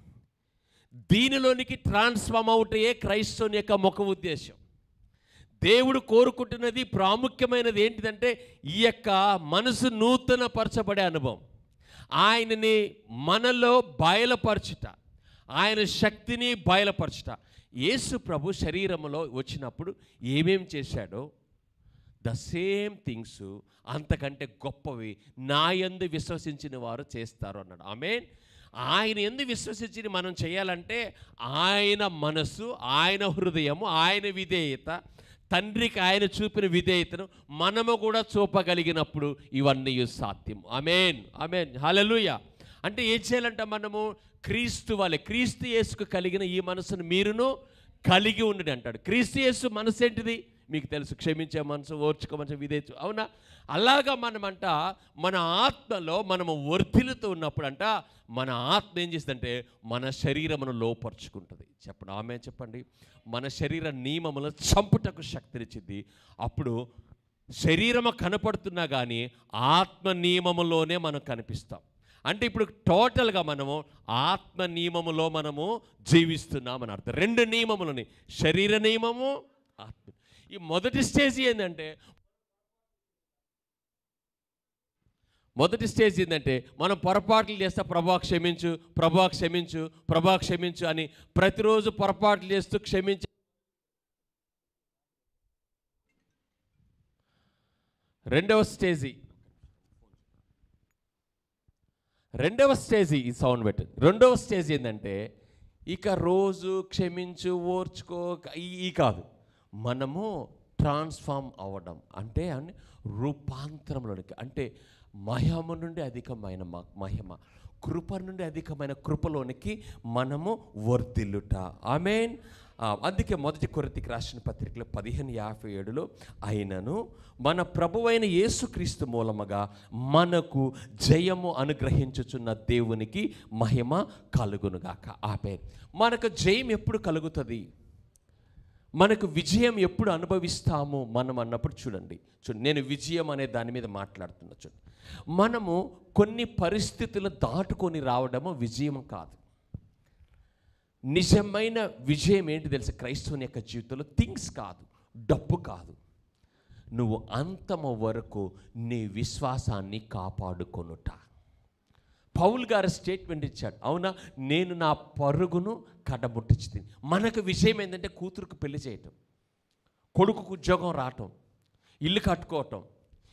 దీనిలోనికి ట్రాన్స్ఫార్మ్ అవుటే క్రైస్తవుని యొక్క ముఖ ఉద్దేశం. దేవుడు కోరుకుంటున్నది, ప్రాముఖ్యమైనది ఏంటిదంటే ఈ యొక్క మనసు నూతన పరచబడే అనుభవం, ఆయనని మనలో బయలుపరచుట, ఆయన శక్తిని బయలుపరచుట. యేసు ప్రభు శరీరంలో వచ్చినప్పుడు ఏమేం చేశాడో ద సేమ్ థింగ్స్, అంతకంటే గొప్పవి నా యందు విశ్వసించిన వారు చేస్తారు అన్నాడు. ఆమేన్. ఆయన యందు విశ్వసించి మనం చేయాలంటే ఆయన మనసు, ఆయన హృదయము, ఆయన విధేయత, తండ్రికి ఆయన చూపిన విధేయతను మనము కూడా చూపగలిగినప్పుడు ఇవన్నీ సాధ్యం. ఆమేన్. ఆమేన్. హల్లెలూయా. అంటే ఏం చేయాలంటే మనము క్రీస్తు వలె, క్రీస్తు యేసుకు కలిగిన ఈ మనసును మీరును కలిగి ఉండండి అంటాడు. క్రీస్తు యేసు మనసు ఏంటిది మీకు తెలుసు, క్షమించే మనసు, ఓర్చుకో మనసు, విధేయత. అవునా? అలాగా మనమంట మన ఆత్మలో మనము వర్ధిల్లుతూ ఉన్నప్పుడంట మన ఆత్మ ఏం చేస్తుందంటే మన శరీరమును లోపరుచుకుంటుంది. చెప్పండి ఆమేన్. చెప్పండి. మన శరీర నియమములను చంపుటకు శక్తినిచ్చింది. అప్పుడు శరీరము కనపడుతున్నా కానీ ఆత్మ నియమములోనే మనం కనిపిస్తాం. అంటే ఇప్పుడు టోటల్గా మనము ఆత్మ నియమములో మనము జీవిస్తున్నామని అర్థం. రెండు నియమములని, శరీర నియమము, ఆత్మ. ఈ మొదటి స్టేజ్ ఏంటంటే మనం పొరపాట్లు చేస్తే ప్రభా క్షమించు, ప్రభా క్షమించు, ప్రభా క్షమించు అని ప్రతిరోజు పొరపాట్లు చేస్తూ క్షమించి రెండవ స్టేజీ ఈ సౌండ్ పెట్టి. రెండవ స్టేజ్ ఏంటంటే ఇక రోజు క్షమించు, ఓర్చుకో ఈ కాదు, మనము ట్రాన్స్ఫార్మ్ అవ్వడం. అంటే రూపాంతరంలోనికి, అంటే మహిమ నుండి అధికమైన మహిమ, కృప నుండి అధికమైన కృపలోనికి మనము వర్ధిల్లుట. ఆమేన్. అందుకే మొదటి కొరింథీయులకు రాసిన పత్రికలో 15:57లో అయినను మన ప్రభువైన యేసుక్రీస్తు మూలముగా మనకు జయము అనుగ్రహించుచున్న దేవునికి మహిమ కలుగునుగాక. ఆమేన్. మనకు జయం ఎప్పుడు కలుగుతుంది, మనకు విజయం ఎప్పుడు అనుభవిస్తాము మనం అన్నప్పుడు చూడండి, నేను విజయం అనే దాని మీద మాట్లాడుతున్నా. చూడండి, మనము కొన్ని పరిస్థితులు దాటుకొని రావడము విజయం కాదు. నిజమైన విజయం ఏంటి తెలుసు? క్రైస్తవుని యొక్క జీవితంలో థింగ్స్ కాదు, డబ్బు కాదు, నువ్వు అంతము వరకు నీ విశ్వాసాన్ని కాపాడుకొనుట. పౌలు గారు స్టేట్మెంట్ ఇచ్చాడు, అవునా, నేను నా పరుగును కడముట్టించింది. మనకు విషయం ఏంటంటే కూతురుకు పెళ్లి చేయటం, కొడుకుకు ఉద్యోగం రావటం, ఇల్లు కట్టుకోవటం,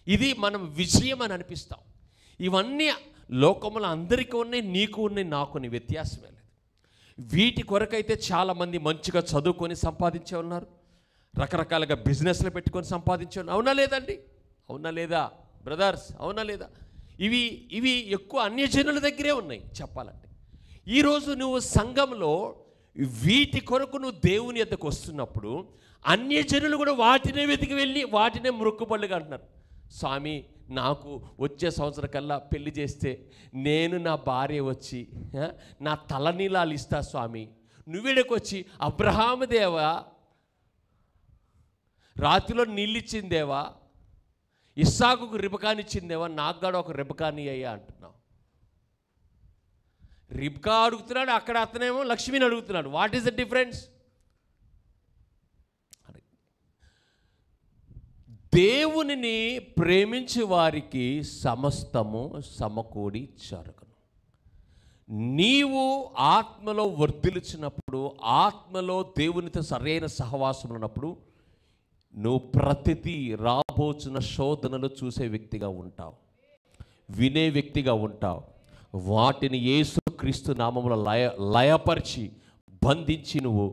ఇది మనం విజయం అని అనిపిస్తాం. ఇవన్నీ లోకంలో అందరికీ ఉన్నాయి, నీకు ఉన్నాయి, నాకు ఉన్నాయి, వ్యత్యాసమే లేదు. వీటి కొరకైతే చాలామంది మంచిగా చదువుకొని సంపాదించే ఉన్నారు, రకరకాలుగా బిజినెస్లు పెట్టుకొని సంపాదించే ఉన్నారు. అవునా లేదండి? అవునా లేదా బ్రదర్స్? అవునా లేదా? ఇవి ఎక్కువ అన్యజనుల దగ్గరే ఉన్నాయి చెప్పాలంటే. ఈరోజు నువ్వు సంఘంలో వీటి కొరకు నువ్వు దేవుని యొద్దకు వస్తున్నప్పుడు అన్యజనులు కూడా వాటినే వెతికి వెళ్ళి వాటినే మొక్కుబడులుగా అంటున్నారు. స్వామి, నాకు వచ్చే సంవత్సరం కల్లా పెళ్లి చేస్తే నేను నా భార్య వచ్చి నా తలనీలాలు ఇస్తా స్వామి, నువ్వేడకొచ్చి అబ్రహాము దేవా, రాత్రిలో నీళ్ళు ఇచ్చిందేవా, ఇస్సాకుకు రిబకానిచ్చిందేవా, నాకు కూడా ఒక రిబకాని అయ్యా అంటున్నావు. రిబ్కా అడుగుతున్నాడు, అక్కడ అతనేమో లక్ష్మిని అడుగుతున్నాడు. What is the difference? దేవునిని ప్రేమించే వారికి సమస్తము సమకూడి జరుగును. నీవు ఆత్మలో వర్ధిల్చినప్పుడు, ఆత్మలో దేవునితో సరైన సహవాసం ఉన్నప్పుడు నువ్వు ప్రతిదీ రాబోచున్న శోధనలు చూసే వ్యక్తిగా ఉంటావు, వినే వ్యక్తిగా ఉంటావు. వాటిని యేసుక్రీస్తు నామములో లయపరిచి బంధించి నువ్వు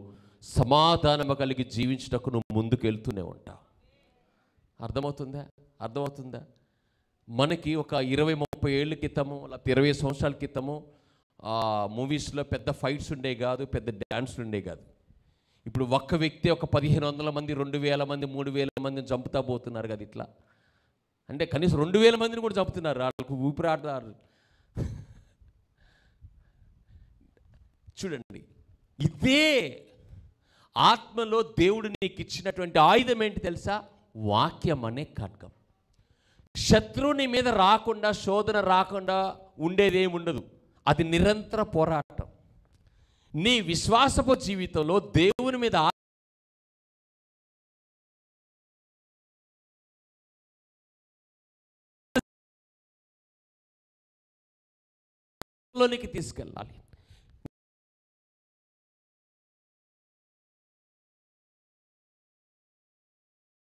సమాధానము కలిగి జీవించుటకు నువ్వు ముందుకు వెళ్తూనే ఉంటావు. అర్థమవుతుందా? మనకి ఒక 20-30 ఏళ్ళ క్రితము, లేకపోతే 20 సంవత్సరాల క్రితము మూవీస్లో పెద్ద ఫైట్స్ ఉండే కాదు, పెద్ద డ్యాన్స్లు ఉండే కాదు. ఇప్పుడు ఒక్క వ్యక్తి ఒక 1500 మంది, 2000 మంది, 3000 మందిని చంపుతా పోతున్నారు కదా. ఇట్లా అంటే కనీసం 2000 మందిని కూడా చంపుతున్నారు. వాళ్ళకు ఊపిరాడతారు. చూడండి, ఇదే ఆత్మలో దేవుడు నీకు ఇచ్చినటువంటి ఆయుధం ఏంటి తెలుసా? వాక్యం అనే ఖడ్గం. శత్రువుని మీద రాకుండా, శోధన రాకుండా ఉండేదేముండదు. అది నిరంతర పోరాటం. నీ విశ్వాసపు జీవితంలో దేవుని మీద లోనికి తీసుకెళ్ళాలి.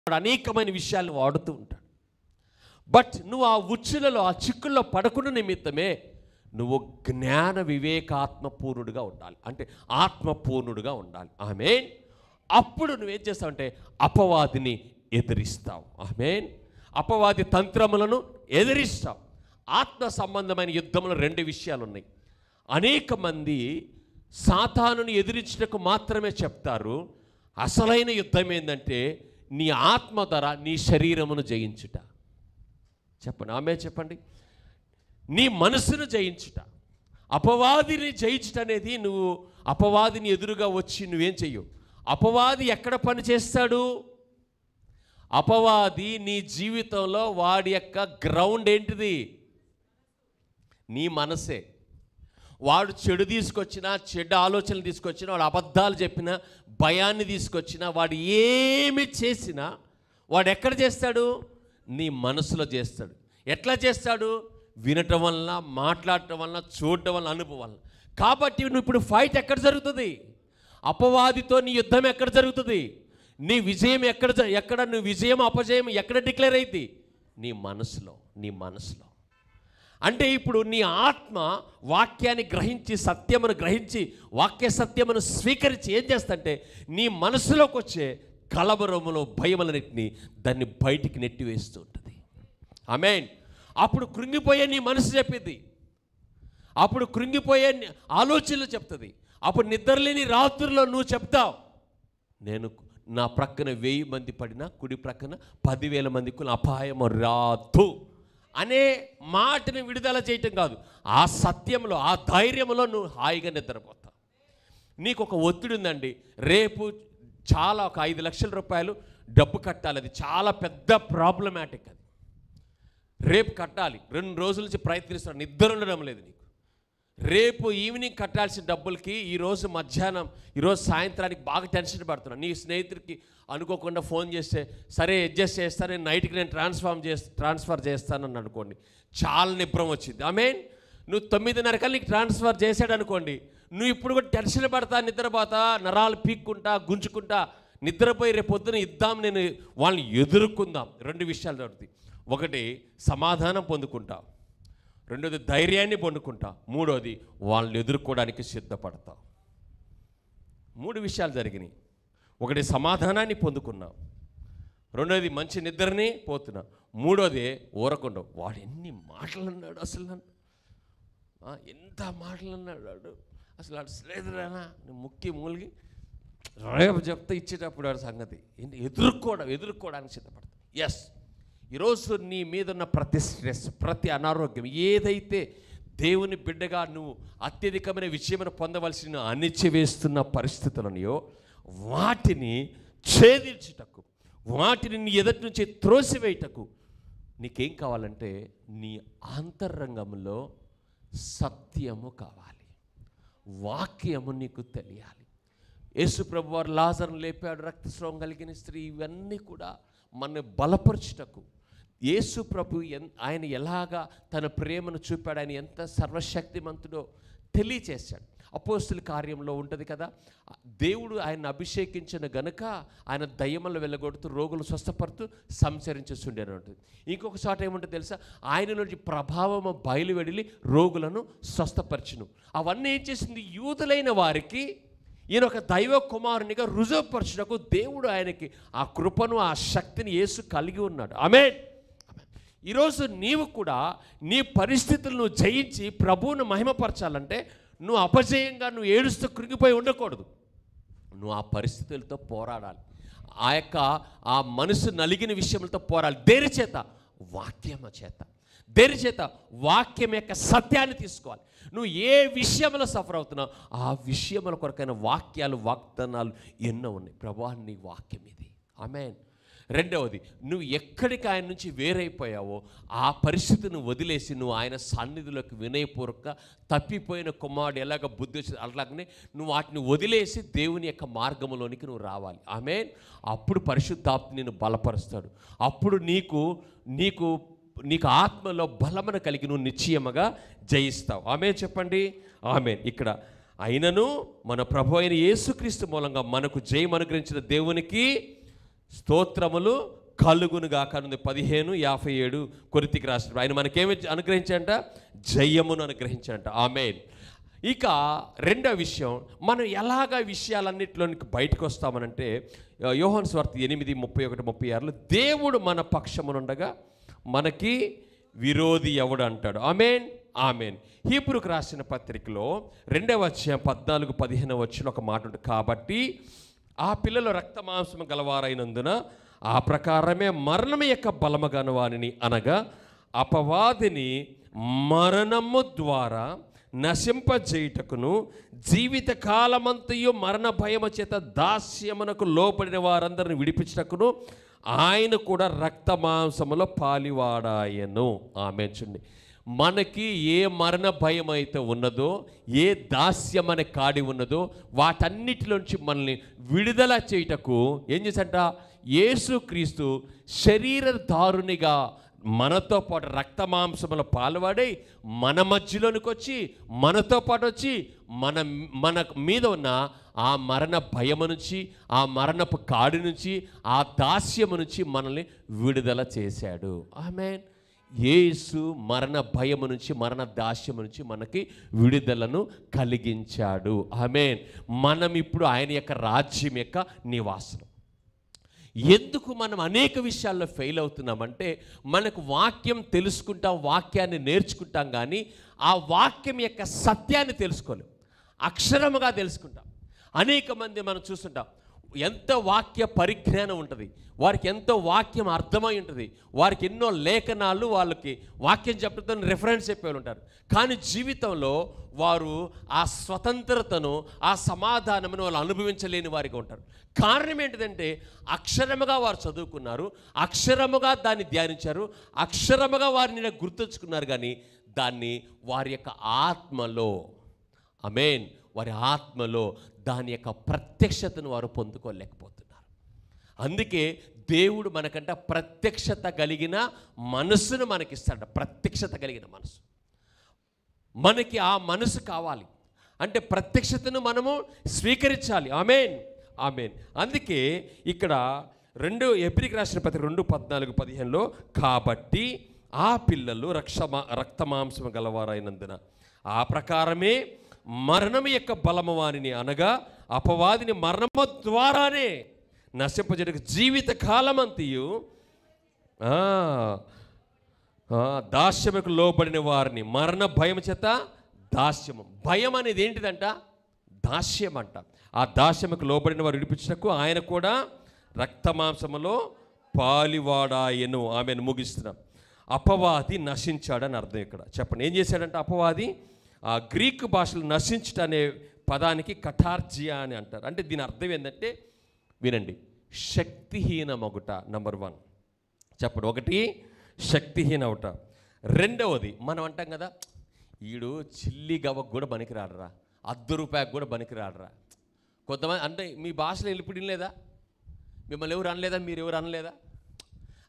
అనేకమైన విషయాలను వాడుతూ ఉంటాడు. బట్ నువ్వు ఆ ఉచ్చులలో, ఆ చిక్కుల్లో పడకుండా నిమిత్తమే నువ్వు జ్ఞాన వివేకాత్మపూర్ణుడిగా ఉండాలి. అంటే ఆత్మపూర్ణుడిగా ఉండాలి. ఆమేన్. అప్పుడు నువ్వేం చేస్తావంటే అపవాదిని ఎదిరిస్తావు. ఆమేన్. అపవాది తంత్రములను ఎదిరిస్తావు. ఆత్మ సంబంధమైన యుద్ధంలో 2 విషయాలు ఉన్నాయి. అనేక మంది సాతానుని ఎదిరించటకు మాత్రమే చెప్తారు. అసలైన యుద్ధం ఏంటంటే నీ ఆత్మ ద్వారా నీ శరీరమును జయించుట. చెప్పండి, ఆమె చెప్పండి. నీ మనసును జయించుట. అపవాదిని జయించుట అనేది, నువ్వు అపవాదిని ఎదురుగా వచ్చి నువ్వేం చెయ్యవు. అపవాది ఎక్కడ పని చేస్తాడు? అపవాది నీ జీవితంలో వాడి యొక్క గ్రౌండ్ ఏంటిది? నీ మనసే. వాడు చెడు తీసుకొచ్చినా, చెడ్డ ఆలోచనలు తీసుకొచ్చినా, వాడు అబద్ధాలు చెప్పినా, భయాన్ని తీసుకొచ్చినా, వాడు ఏమి చేసినా వాడు ఎక్కడ చేస్తాడు? నీ మనసులో చేస్తాడు. ఎట్లా చేస్తాడు? వినటం వలన, మాట్లాడటం వలన, చూడటం వలన, అనుభవం వలన. కాబట్టి నువ్వు ఇప్పుడు ఫైట్ ఎక్కడ జరుగుతుంది? అపవాదితో నీ యుద్ధం ఎక్కడ జరుగుతుంది? నీ విజయం ఎక్కడ నువ్వు విజయం అపజయం ఎక్కడ డిక్లేర్ అయింది? నీ మనసులో. అంటే ఇప్పుడు నీ ఆత్మ వాక్యాన్ని గ్రహించి, సత్యమును గ్రహించి, వాక్య సత్యమును స్వీకరించి ఏం చేస్తంటే నీ మనసులోకి వచ్చే కలవరములో భయములన్నిటిని దాన్ని బయటికి నెట్టివేస్తూ ఉంటుంది. ఆమేన్. అప్పుడు కృంగిపోయే నీ మనసు చెప్పింది, అప్పుడు కృంగిపోయే ఆలోచనలు చెప్తుంది, అప్పుడు నిద్రలేని రాత్రుల్లో నువ్వు చెప్తావు, నేను నా ప్రక్కన 1000 మంది పడినా కుడి ప్రక్కన 10,000 మందికి అపాయము రాదు అనే మాటని విడుదల చేయటం కాదు, ఆ సత్యంలో, ఆ ధైర్యంలో నువ్వు హాయిగా నిద్రపోతావు. నీకు ఒక ఒత్తిడి ఉందండి, రేపు చాలా ఒక 5 లక్షల రూపాయలు డబ్బు కట్టాలి, అది చాలా పెద్ద ప్రాబ్లమాటిక్, అది రేపు కట్టాలి, 2 రోజుల నుంచి ప్రయత్నిస్తాను, నిద్ర ఉండడం లేదు నీకు. రేపు ఈవినింగ్ కట్టాల్సిన డబ్బులకి ఈరోజు మధ్యాహ్నం, ఈరోజు సాయంత్రానికి బాగా టెన్షన్ పడుతున్నాను. నీ స్నేహితుడికి అనుకోకుండా ఫోన్ చేస్తే, సరే అడ్జస్ట్ చేస్తాను, నేను నైట్కి నేను ట్రాన్స్ఫర్ చేస్తానని అనుకోండి, చాలా నిబ్రం వచ్చింది. ఆమేన్. నువ్వు 9:30 కల్లా నీకు ట్రాన్స్ఫర్ చేశాడు అనుకోండి, నువ్వు ఇప్పుడు కూడా టెన్షన్ పడతా, నిద్రపోతా, నరాలు పీక్కుంటా, గుంజుకుంటా, నిద్రపోయి రేపు పొద్దున ఇద్దాం, నేను వాళ్ళని ఎదుర్కొందాం. 2 విషయాలు జరుగుతాయి. ఒకటి సమాధానం పొందుకుంటా, రెండోది ధైర్యాన్ని పొందుకుంటా, మూడోది వాళ్ళని ఎదుర్కోవడానికి సిద్ధపడతా. 3 విషయాలు జరిగినాయి. ఒకటి సమాధానాన్ని పొందుకున్నా, రెండోది మంచి నిద్రని పోతున్నా, మూడోది ఊరకుండా వాడు ఎన్ని మాటలు అన్నాడు, అసలు నన్ను ఎంత మాటలు అన్నాడు, అసలు వాడు శ్రేధరానా ముక్కి మూలిగి రేపు చెప్తే ఇచ్చేటప్పుడు వాడి సంగతి ఎదుర్కోవడానికి సిద్ధపడతాం. ఎస్, ఈరోజు నీ మీద ఉన్న ప్రతి స్ట్రెస్, ప్రతి అనారోగ్యం, ఏదైతే దేవుని బిడ్డగా నువ్వు అత్యధికమైన విజయమైన పొందవలసిన అణిచివేస్తున్న పరిస్థితులనియో వాటిని ఛేదించుటకు, వాటిని నీ ఎదుటి నుంచి త్రోసివేయటకు నీకేం కావాలంటే నీ అంతరంగంలో సత్యము కావాలి, వాక్యము నీకు తెలియాలి. యేసు ప్రభు వారు లాజరును లేపాడు, రక్తస్రావం కలిగిన స్త్రీ, ఇవన్నీ కూడా మన బలపరచుటకు యేసు ప్రభు ఆయన ఎలాగా తన ప్రేమను చూపాడు, ఆయన ఎంత సర్వశక్తిమంతుడో తెలియచేశాడు. అపోస్తుల కార్యంలో ఉంటుంది కదా, దేవుడు ఆయన అభిషేకించిన గనుక ఆయన దయ్యములను వెళ్ళగొడుతూ రోగులు స్వస్థపడుతూ సంచరించేస్తుండేని ఉంటుంది. ఇంకొక చోట ఏముంటుంది తెలుసా, ఆయన నుంచి ప్రభావము బయలువెళ్ళి రోగులను స్వస్థపరచును. అవన్నీ ఏం చేసింది, యూదులైన వారికి ఈయన ఒక దైవ కుమారునిగా రుజువుపరచుటకు దేవుడు ఆయనకి ఆ కృపను, ఆ శక్తిని యేసు కలిగి ఉన్నాడు. ఆమేన్. ఈరోజు నీవు కూడా నీ పరిస్థితులను జయించి ప్రభువును మహిమపరచాలంటే నువ్వు అపజయంగా, నువ్వు ఏడుస్తూ కృంగిపోయి ఉండకూడదు. నువ్వు ఆ పరిస్థితులతో పోరాడాలి, ఆ మనసు నలిగిన విషయములతో పోరాడాలి. దేని చేత? వాక్యము చేత. దేని చేత? వాక్యం యొక్క సత్యాన్ని తీసుకోవాలి. నువ్వు ఏ విషయంలో సఫర్ అవుతున్నావు ఆ విషయముల కొరకైన వాక్యాలు, వాగ్దానాలు ఎన్నో ఉన్నాయి. ప్రభువా నీ వాక్యం ఇది. ఆమేన్. రెండవది, నువ్వు ఎక్కడికి ఆయన నుంచి వేరైపోయావో ఆ పరిస్థితిని వదిలేసి నువ్వు ఆయన సన్నిధిలోకి వినయపూర్వక, తప్పిపోయిన కుమారుడు ఎలాగ బుద్ధి వచ్చింది అలాగనే నువ్వు వాటిని వదిలేసి దేవుని యొక్క మార్గంలోనికి నువ్వు రావాలి. ఆమేన్. అప్పుడు పరిశుద్ధాత్మ నిన్ను బలపరుస్తాడు. అప్పుడు నీకు ఆత్మలో బలమును కలిగి నువ్వు నిశ్చయముగా జయిస్తావు. ఆమేన్ చెప్పండి. ఆమేన్. ఇక్కడ అయినను మన ప్రభు అయిన యేసుక్రీస్తు మూలంగా మనకు జయం అనుగ్రహించిన దేవునికి స్తోత్రములు కలుగునుగాక. 15:57 కొరింథీకి రాసినప్పుడు ఆయన మనకేమి అనుగ్రహించాడంట? జయమును అనుగ్రహించాడంట. ఆమేన్. ఇక రెండో విషయం, మనం ఎలాగ విషయాలన్నింటిలోనికి బయటకు వస్తామనంటే యోహాను సువార్త 8:31-36 దేవుడు మన పక్షమునుండగా మనకి విరోధి ఎవడు అంటాడు. ఆమేన్. ఆమేన్. హీబ్రూకు రాసిన పత్రికలో 2వ అధ్యాయం 14-15 ఒక మాట ఉంటుంది. కాబట్టి ఆ పిల్లలు రక్త మాంసము గలవారైనందున ఆ ప్రకారమే మరణము యొక్క బలము గలవానిని, అనగా అపవాదిని మరణము ద్వారా నశింపజేయుటకును జీవిత కాలమంతయు మరణ భయము చేత దాస్యమునకు లోబడిన వారందరిని విడిపించుటకును ఆయన కూడా రక్త మాంసములో పాలివాడాయను. ఆమేన్. చూడండి, మనకి ఏ మరణ భయం అయితే ఉన్నదో, ఏ దాస్యం అనే కాడి ఉన్నదో వాటన్నిటిలోంచి మనల్ని విడుదల చేయుటకు ఏం చేశాడంట? యేసుక్రీస్తు శరీరధారునిగా మనతో పాటు రక్త మాంసముల పాలువాడై మన మధ్యలోనికి వచ్చి మనతో పాటు వచ్చి మన మీద ఉన్న ఆ మరణ భయము నుంచి, ఆ మరణపు కాడి నుంచి, ఆ దాస్యము నుంచి మనల్ని విడుదల చేశాడు. ఆమేన్. యేసు మరణ భయము నుంచి, మరణ దాస్యము నుంచి మనకి విడుదలను కలిగించాడు. ఆమేన్. మనం ఇప్పుడు ఆయన యొక్క రాజ్యం యొక్క నివాసులు. ఎందుకు మనం అనేక విషయాల్లో ఫెయిల్ అవుతున్నామంటే మనకు వాక్యం తెలుసుకుంటాం, వాక్యాన్ని నేర్చుకుంటాం, కానీ ఆ వాక్యం యొక్క సత్యాన్ని తెలుసుకోలేం, అక్షరముగా తెలుసుకుంటాం. అనేక మంది మనం చూస్తుంటాం, ఎంతో వాక్య పరిజ్ఞానం ఉంటుంది, వారికి ఎంతో వాక్యం అర్థమై ఉంటుంది, వారికి ఎన్నో లేఖనాలు, వాళ్ళకి వాక్యం చెప్పడంతో రెఫరెన్స్ చెప్పేవాళ్ళు ఉంటారు. కానీ జీవితంలో వారు ఆ స్వతంత్రతను, ఆ సమాధానమును వాళ్ళు అనుభవించలేని వారిగా ఉంటారు. కారణం ఏంటిదంటే అక్షరముగా వారు చదువుకున్నారు, అక్షరముగా దాన్ని ధ్యానించారు, అక్షరముగా వారిని గుర్తుంచుకున్నారు, కానీ దాన్ని వారి యొక్క ఆత్మలో, ఆమేన్, వారి ఆత్మలో దాని యొక్క ప్రత్యక్షతను వారు పొందుకోలేకపోతున్నారు. అందుకే దేవుడు మనకంట ప్రత్యక్షత కలిగిన మనస్సును మనకిస్తాడు. ప్రత్యక్షత కలిగిన మనసు. మనకి ఆ మనసు కావాలి. అంటే ప్రత్యక్షతను మనము స్వీకరించాలి. ఆమేన్, ఆమేన్. అందుకే ఇక్కడ హెబ్రీయులకు రాసిన పత్రిక 2:14-15లో కాబట్టి ఆ పిల్లలు రక్తమాంసము గలవారైనందున ఆ ప్రకారమే మరణము యొక్క బలము వానిని, అనగా అపవాదిని మరణము ద్వారానే నశింపజేయడానికి జీవిత కాలమంతయు దాస్యముకు లోబడిన వారిని మరణ భయం చేత దాస్యము. భయం అనేది ఏంటిదంట? దాస్యం అంట. ఆ దాస్యముకు లోబడిన వారు విడిపించటకు ఆయన కూడా రక్తమాంసములో పాలివాడాయను. ఆమెను ముగిస్తున్నాం. అపవాది నశించాడని అర్థం. ఇక్కడ చెప్పండి, ఏం చేశాడంటే అపవాది ఆ గ్రీకు భాషలో నశించట అనే పదానికి కటార్జియా అని అంటారు. అంటే దీని అర్థం ఏంటంటే, వినండి, శక్తిహీనమగుట. నంబర్ 1 చెప్పండి. 1 శక్తిహీన అవుట. 2వది మనం అంటాం కదా, ఈడు చిల్లి గవ్వకు కూడా పనికిరాడరా, ₹1 కూడా పనికిరాడరా. కొంతమంది అంటే మీ భాషలో వెళ్ళిపోయిన లేదా, మిమ్మల్ని ఎవరు అనలేదా, మీరు ఎవరు అనలేదా,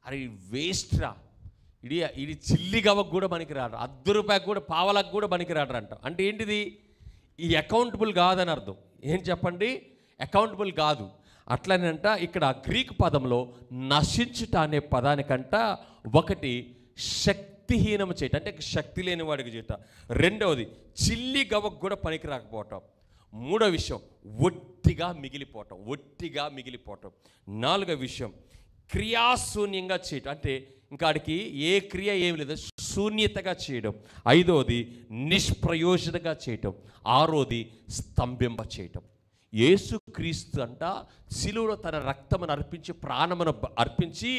అరే వేస్ట్ రా, ఇది చిల్లి గవ్వకు కూడా పనికిరాడు, ₹1 కూడా పావలకు కూడా పనికిరాడరా అంట. అంటే ఏంటిది? ఈ అకౌంటబుల్ కాదని అర్థం. ఏం చెప్పండి? అకౌంటబుల్ కాదు. అట్లనంట ఇక్కడ గ్రీకు పదంలో నశించుట అనే పదానికంట 1 శక్తిహీనం చేయటం, అంటే శక్తి లేని వాడికి చేయటం. 2వది చిల్లి గవ్వకు కూడా పనికి రాకపోవటం. 3వ విషయం ఒట్టిగా మిగిలిపోవటం, ఒట్టిగా మిగిలిపోవటం. 4వ విషయం క్రియాశూన్యంగా చేయటం, అంటే ఇంకా ఆడికి ఏ క్రియ ఏమి లేదు, శూన్యతగా చేయడం. 5వది నిష్ప్రయోజనంగా చేయటం. 6వది స్తంభింప చేయటం. యేసుక్రీస్తు అంట శిలువలో తన రక్తమును అర్పించి ప్రాణమును అర్పించి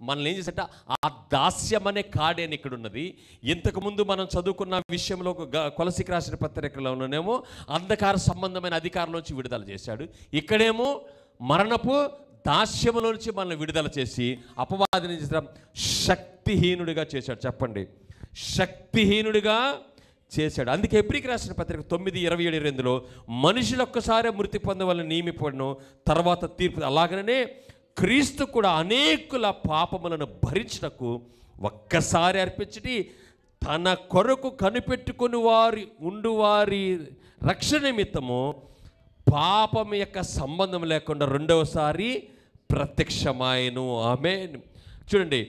మనల్ని ఏం చేసేట ఆ దాస్యం అనే కాడేని ఇక్కడ ఉన్నది. ఇంతకుముందు మనం చదువుకున్న విషయంలో కొలసీకి రాసిన పత్రికలోనేమో అంధకార సంబంధమైన అధికారం నుంచి విడుదల చేశాడు. ఇక్కడేమో మరణపు దాస్యములో నుంచి మనల్ని విడుదల చేసి అపవాదిని శక్తిహీనుడిగా చేశాడు. చెప్పండి, శక్తిహీనుడిగా చేశాడు. అందుకే హెబ్రీయులకు రాసిన పత్రిక 9:27-28లో మనుషులు ఒక్కసారి మృతి పొందవలని నియమిపడను, తర్వాత తీర్పు. అలాగనే క్రీస్తు కూడా అనేకుల పాపములను భరించటకు ఒక్కసారి అర్పించి తన కొరకు కనిపెట్టుకుని వారి రక్షణ నిమిత్తము పాపం యొక్క సంబంధం లేకుండా రెండవసారి ప్రత్యక్షమాయను. ఆమేన్. చూడండి,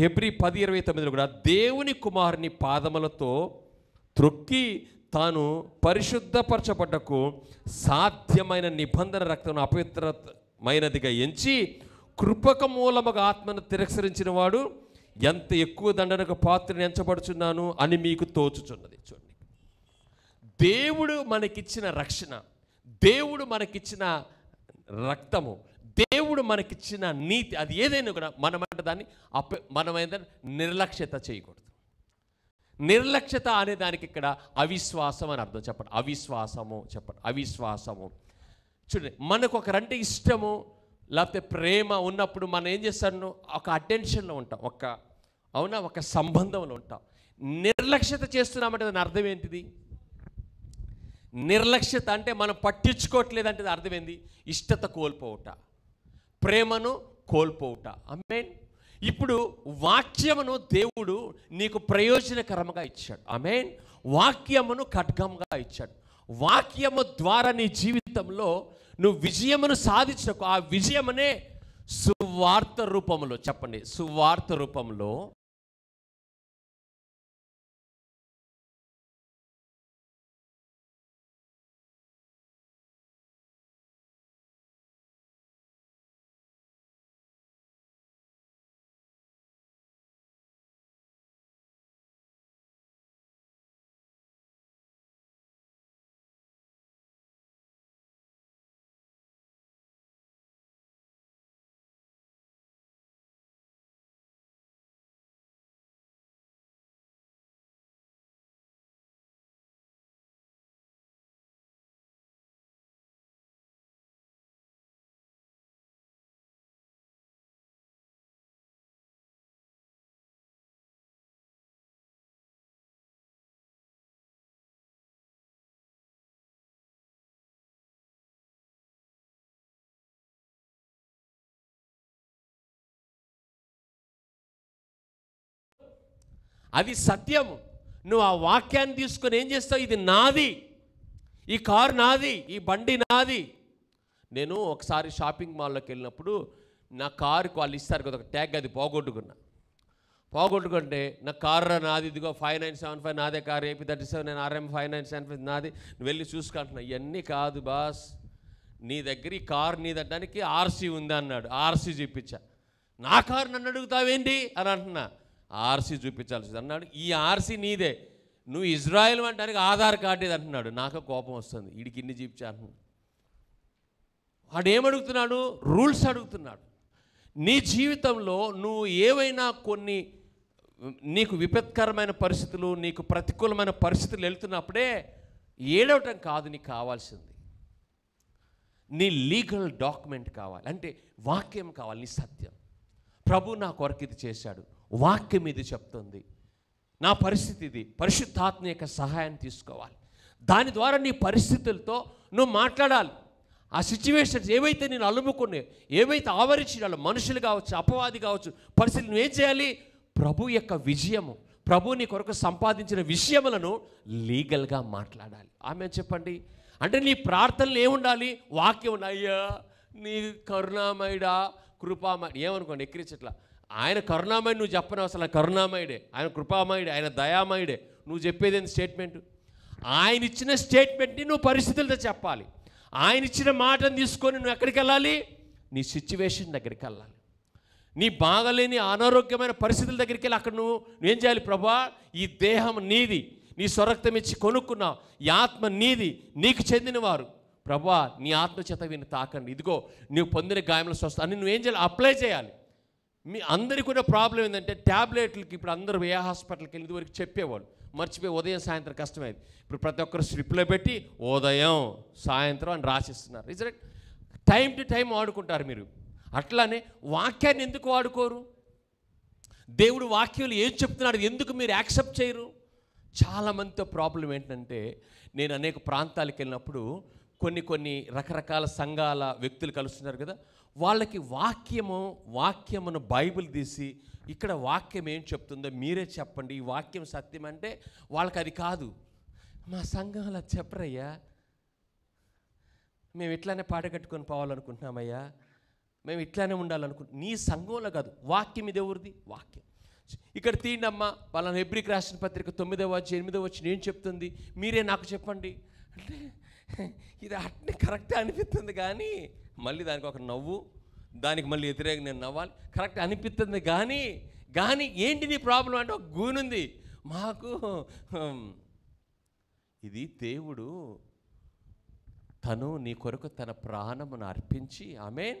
హెబ్రీ 10:29లో కూడా దేవుని కుమారుని పాదములతో త్రొక్కి తాను పరిశుద్ధపరచబడ్డకు సాధ్యమైన నిబంధన రక్తమును అపవిత్రమైనదిగా ఎంచి కృపక మూలముగా ఆత్మను తిరస్కరించిన వాడు ఎంత ఎక్కువ దండనకు పాత్రను ఎంచబడుచున్నాను అని మీకు తోచుచున్నది. చూడండి, దేవుడు మనకిచ్చిన రక్షణ, దేవుడు మనకిచ్చిన రక్తము, దేవుడు మనకిచ్చిన నీతి, అది ఏదైనా కూడా మనమంటే దాన్ని మనమైనా నిర్లక్ష్యత చేయకూడదు. నిర్లక్ష్యత అనే దానికి ఇక్కడ అవిశ్వాసం అని అర్థం. చెప్పండి, అవిశ్వాసము. చెప్పండి, అవిశ్వాసము. చూడండి, మనకు ఒకరంటే ఇష్టము లేకపోతే ప్రేమ ఉన్నప్పుడు మనం ఏం చేస్తాను, ఒక అటెన్షన్లో ఉంటాం, ఒక సంబంధంలో ఉంటాం. నిర్లక్ష్యత చేస్తున్నామంటే దాని అర్థం ఏంటిది? నిర్లక్ష్యత అంటే మనం పట్టించుకోవట్లేదంటే అర్థం ఏంది? ఇష్టత కోల్పోవుట, ప్రేమను కోల్పోవుట. ఆమేన్. ఇప్పుడు వాక్యమును దేవుడు నీకు ప్రయోజనకరంగా ఇచ్చాడు. ఆమేన్. వాక్యమును ఖడ్గంగా ఇచ్చాడు. వాక్యము ద్వారా నీ జీవితంలో నువ్వు విజయమును సాధించకు. ఆ విజయమనే సువార్త రూపంలో, చెప్పండి, సువార్త రూపంలో అది సత్యము. నువ్వు ఆ వాక్యాన్ని తీసుకొని ఏం చేస్తావు? ఇది నాది, ఈ కారు నాది, ఈ బండి నాది. నేను ఒకసారి షాపింగ్ మాల్లోకి వెళ్ళినప్పుడు నా కారుకి వాళ్ళు ఇస్తారు కదా ఒక ట్యాగ్, అది పోగొట్టుకుంటే నా కారు నాది, ఇదిగో 5975 నాదే కారు, AP 37 RM 5975 నాది, నువ్వు వెళ్ళి చూసుకుంటున్నా. ఇవన్నీ కాదు బాస్, నీ దగ్గర ఈ కారు నీదనడానికి RC ఉంది అన్నాడు. RC చూపించా. నా కారు నన్ను అడుగుతావేంటి అని అంటున్నా. RC చూపించాల్సింది అన్నాడు. ఈ RC నీదే, నువ్వు ఇజ్రాయెల్ అంటానికి ఆధార్ కార్డు ఇది అంటున్నాడు. నాకు కోపం వస్తుంది, వీడికి ఇన్ని చూపించా అంటున్నాడు. వాడు ఏమడుగుతున్నాడు? రూల్స్ అడుగుతున్నాడు. నీ జీవితంలో నువ్వు ఏవైనా కొన్ని నీకు విపత్కరమైన పరిస్థితులు, నీకు ప్రతికూలమైన పరిస్థితులు వెళ్తున్నప్పుడే ఏడవటం కాదు నీకు కావాల్సింది. నీ లీగల్ డాక్యుమెంట్ కావాలి, అంటే వాక్యం కావాలి, నీ సత్యం. ప్రభు నా కొరకు ఇది చేశాడు, వాక్యం ఇది చెప్తుంది, నా పరిస్థితి ఇది, పరిశుద్ధాత్మ యొక్క సహాయం తీసుకోవాలి. దాని ద్వారా నీ పరిస్థితులతో నువ్వు మాట్లాడాలి. ఆ సిచ్యువేషన్స్ ఏవైతే నేను అలుముకున్నాయో, ఏవైతే ఆవరించినాలో, మనుషులు కావచ్చు, అపవాది కావచ్చు, పరిస్థితులు నువ్వేం చేయాలి? ప్రభు యొక్క విజయము, ప్రభు నీ కొరకు సంపాదించిన విషయములను లీగల్గా మాట్లాడాలి. ఆమె చెప్పండి. అంటే నీ ప్రార్థనలు ఏముండాలి? వాక్యం ఉండాలి. అయ్యా నీ కరుణామయుడా, కృపామయుడు, ఏమనుకోండి ఎక్కిరించట్లా. ఆయన కరుణామయుడు నువ్వు చెప్పను, అసలు కరుణామయుడే, ఆయన కృపామయుడే, ఆయన దయామయుడే. నువ్వు చెప్పేది స్టేట్మెంట్. ఆయన ఇచ్చిన స్టేట్మెంట్ని నువ్వు పరిస్థితులతో చెప్పాలి. ఆయన ఇచ్చిన మాటను తీసుకొని నువ్వు ఎక్కడికి వెళ్ళాలి? నీ సిచ్యువేషన్ దగ్గరికి వెళ్ళాలి. నీ బాగలేని అనారోగ్యమైన పరిస్థితుల దగ్గరికి వెళ్ళి అక్కడ నువ్వేం చేయాలి? ప్రభా, ఈ దేహం నీది, నీ స్వరక్తం ఇచ్చి కొనుక్కున్నావు, ఈ ఆత్మ నీది, నీకు చెందినవారు. ప్రభా, నీ ఆత్మ చేత వీని తాకండి, ఇదిగో నువ్వు పొందిన గాయముల స్వస్థ అని నువ్వేం చేయాలి? అప్లై చేయాలి. మీ అందరికీ కూడా ప్రాబ్లం ఏంటంటే ట్యాబ్లెట్లకి ఇప్పుడు అందరూ ఏ హాస్పిటల్కి వెళ్ళి ఇదివరకు చెప్పేవాళ్ళు, మర్చిపోయి ఉదయం సాయంత్రం కష్టమైంది. ఇప్పుడు ప్రతి ఒక్కరు స్లిప్లో పెట్టి ఉదయం సాయంత్రం అని రాసిస్తున్నారు. Is right? Time to time వాడుకుంటారు మీరు. అట్లానే వాక్యాన్ని ఎందుకు వాడుకోరు? దేవుడు వాక్యాలు ఏం చెప్తున్నాడు ఎందుకు మీరు యాక్సెప్ట్ చేయరు? చాలామందితో ప్రాబ్లం ఏంటంటే, నేను అనేక ప్రాంతాలకు వెళ్ళినప్పుడు కొన్ని రకరకాల సంఘాల వ్యక్తులు కలుస్తున్నారు కదా, వాళ్ళకి వాక్యమును బైబిల్ తీసి ఇక్కడ వాక్యం ఏం చెప్తుందో మీరే చెప్పండి, ఈ వాక్యం సత్యం అంటే వాళ్ళకి అది కాదు. మా సంఘంలో చెప్పరయ్యా, మేము ఇట్లానే పాట కట్టుకొని పోవాలనుకుంటున్నామయ్యా, మేము ఇట్లానే ఉండాలనుకుంటున్నాం. నీ సంఘంలో కాదు, వాక్యం ఇది ఎవరిది? వాక్యం. ఇక్కడ తీయండమ్మా, వాళ్ళని హెబ్రీకి రాసిన పత్రిక 9వ అధ్యాయం 8వ వచనం ఏం చెప్తుంది, మీరే నాకు చెప్పండి అంటే ఇది అట్నే కరెక్టే అనిపిస్తుంది, కానీ మళ్ళీ దానికి ఒక నవ్వు, దానికి మళ్ళీ వ్యతిరేకంగా నేను నవ్వాలి, కరెక్ట్ అనిపిస్తుంది. కానీ ఏంటి నీ ప్రాబ్లం అంటే ఒక గూనుంది మాకు. ఇది దేవుడు తను నీ కొరకు తన ప్రాణమును అర్పించి, ఆమేన్,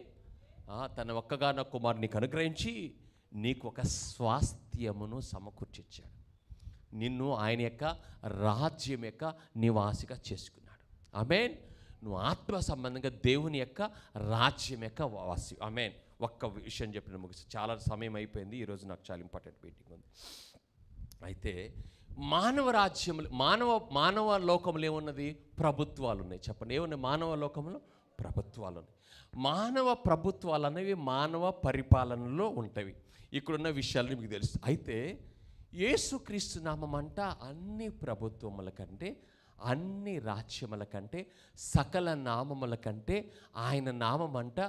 తన ఒక్కగానొక్క కుమారుని నీకు అనుగ్రహించి నీకు ఒక స్వాస్థ్యమును సమకూర్చిచ్చాడు. నిన్ను ఆయన యొక్క రాజ్యం యొక్క నివాసిగా చేసుకున్నాడు. ఆమేన్. నువ్వు ఆత్మ సంబంధంగా దేవుని యొక్క రాజ్యం యొక్క వాసి. ఆమేన్. ఒక్క విషయం చెప్పిన ముగిసి, చాలా సమయం అయిపోయింది, ఈరోజు నాకు చాలా ఇంపార్టెంట్ మీటింగ్ ఉంది. అయితే మానవ రాజ్యములు, మానవ లోకంలో ఏమున్నది? ప్రభుత్వాలు ఉన్నాయి. చెప్పండి, ఏమున్నాయి మానవ లోకంలో? ప్రభుత్వాలు ఉన్నాయి. మానవ ప్రభుత్వాలు అనేవి మానవ పరిపాలనలో ఉంటాయి. ఇక్కడున్న విషయాలు మీకు తెలుసు. అయితే యేసుక్రీస్తు నామం అంట అన్ని ప్రభుత్వముల కంటే, అన్ని రాజ్యముల కంటే, సకల నామముల కంటే ఆయన నామం అంట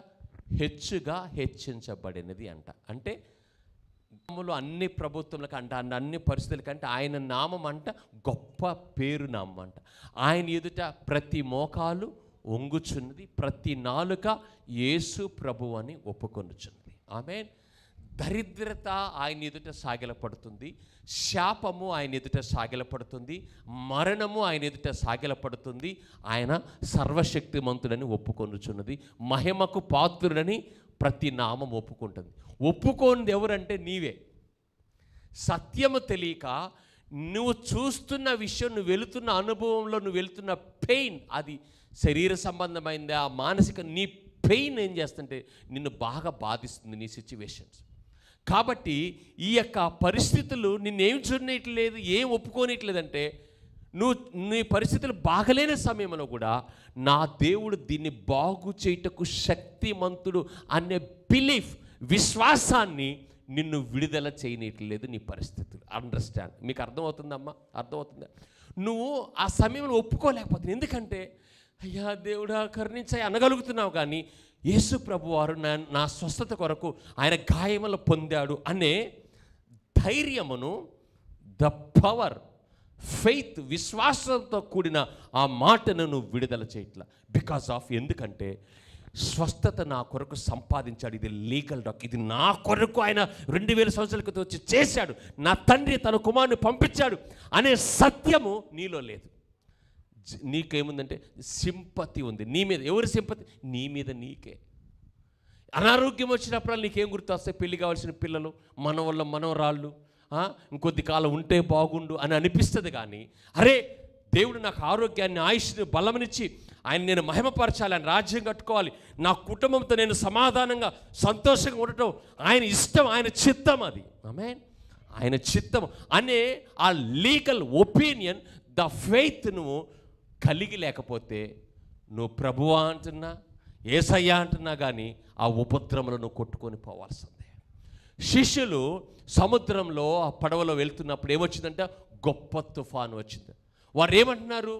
హెచ్చుగా హెచ్చించబడినది అంట. అంటే అన్ని ప్రభుత్వములకు అంట, అన్ని పరిస్థితుల కంటే ఆయన నామం అంట గొప్ప పేరు నామం అంట. ఆయన ఎదుట ప్రతి మోకాలు వంగుచున్నది, ప్రతి నాలుక యేసు ప్రభు అని ఒప్పుకొనుచున్నది. ఆమేన్. దరిద్రత ఆయన ఎదుట సాగిలపడుతుంది, శాపము ఆయన ఎదుట సాగిలపడుతుంది, మరణము ఆయన ఎదుట సాగిలపడుతుంది. ఆయన సర్వశక్తిమంతుడని ఒప్పుకొనుచున్నది, మహిమకు పాత్రుడని ప్రతి నామం ఒప్పుకుంటుంది. ఒప్పుకోనిది ఎవరంటే నీవే. సత్యము తెలియక నువ్వు చూస్తున్న విషయం, నువ్వు వెళుతున్న అనుభవంలో, నువ్వు వెళుతున్న పెయిన్, అది శరీర సంబంధమైంది, ఆ మానసిక, నీ పెయిన్ ఏం చేస్తుంటే నిన్ను బాగా బాధిస్తుంది, నీ సిచ్యువేషన్స్. కాబట్టి ఈ యొక్క పరిస్థితులు నిన్నేం చూడనట్లేదు, ఏం ఒప్పుకోనిట్లేదంటే, నీ పరిస్థితులు బాగలేని సమయంలో కూడా నా దేవుడు దీన్ని బాగు చేయుటకు శక్తిమంతుడు అనే బిలీఫ్, విశ్వాసాన్ని నిన్ను విడుదల చేయనట్లేదు నీ పరిస్థితులు. అండర్స్టాండ్? మీకు అర్థమవుతుందమ్మా? అర్థమవుతుందా? నువ్వు ఆ సమయంలో ఒప్పుకోలేకపోతున్నావు. ఎందుకంటే అయ్యా దేవుడా కరుణించాయి అనగలుగుతున్నావు, కానీ యేసు ప్రభు వారు నా స్వస్థత కొరకు ఆయన గాయములు పొందాడు అనే ధైర్యమును, ద పవర్, ఫెయిత్, విశ్వాసంతో కూడిన ఆ మాటను నువ్వు విడుదల చేయట్లా. బికాస్ ఆఫ్, ఎందుకంటే స్వస్థత నా కొరకు సంపాదించాడు. ఇది లీగల్ డాక్. ఇది నా కొరకు ఆయన 2000 సంవత్సరాల క్రితం వచ్చి చేశాడు. నా తండ్రి తన కుమారుని పంపించాడు అనే సత్యము నీలో లేదు. నీకేముందంటే సింపతి ఉంది నీ మీద. ఎవరి సింపతి? నీ మీద నీకే. అనారోగ్యం వచ్చినప్పుడు నీకేం గుర్తు వస్తాయి? పెళ్లి కావాల్సిన పిల్లలు, మనవళ్ళ మనవరాళ్ళు, ఇంకొద్ది కాలం ఉంటే బాగుండు అని అనిపిస్తుంది. కానీ అరే దేవుడు నాకు ఆరోగ్యాన్ని, ఆయుష్ని, బలమునిచ్చి ఆయన నేను మహిమపరచాలి, ఆయన రాజ్యం కట్టుకోవాలి, నా కుటుంబంతో నేను సమాధానంగా సంతోషంగా ఉండటం ఆయన ఇష్టం, ఆయన చిత్తం. అది ఆమేన్. ఆయన చిత్తం అనే ఆ లీగల్ ఒపీనియన్, ద ఫెయిత్ నువ్వు కలిగి లేకపోతే నువ్వు ప్రభువా అంటున్నా, యేసయ్యా అంటున్నా, కానీ ఆ ఉపద్రవంలో నువ్వు కొట్టుకొని పోవాల్సిందే. శిష్యులు సముద్రంలో ఆ పడవలో వెళ్తున్నప్పుడు ఏమొచ్చిందంటే గొప్ప తుఫాను వచ్చింది. వారు ఏమంటున్నారు?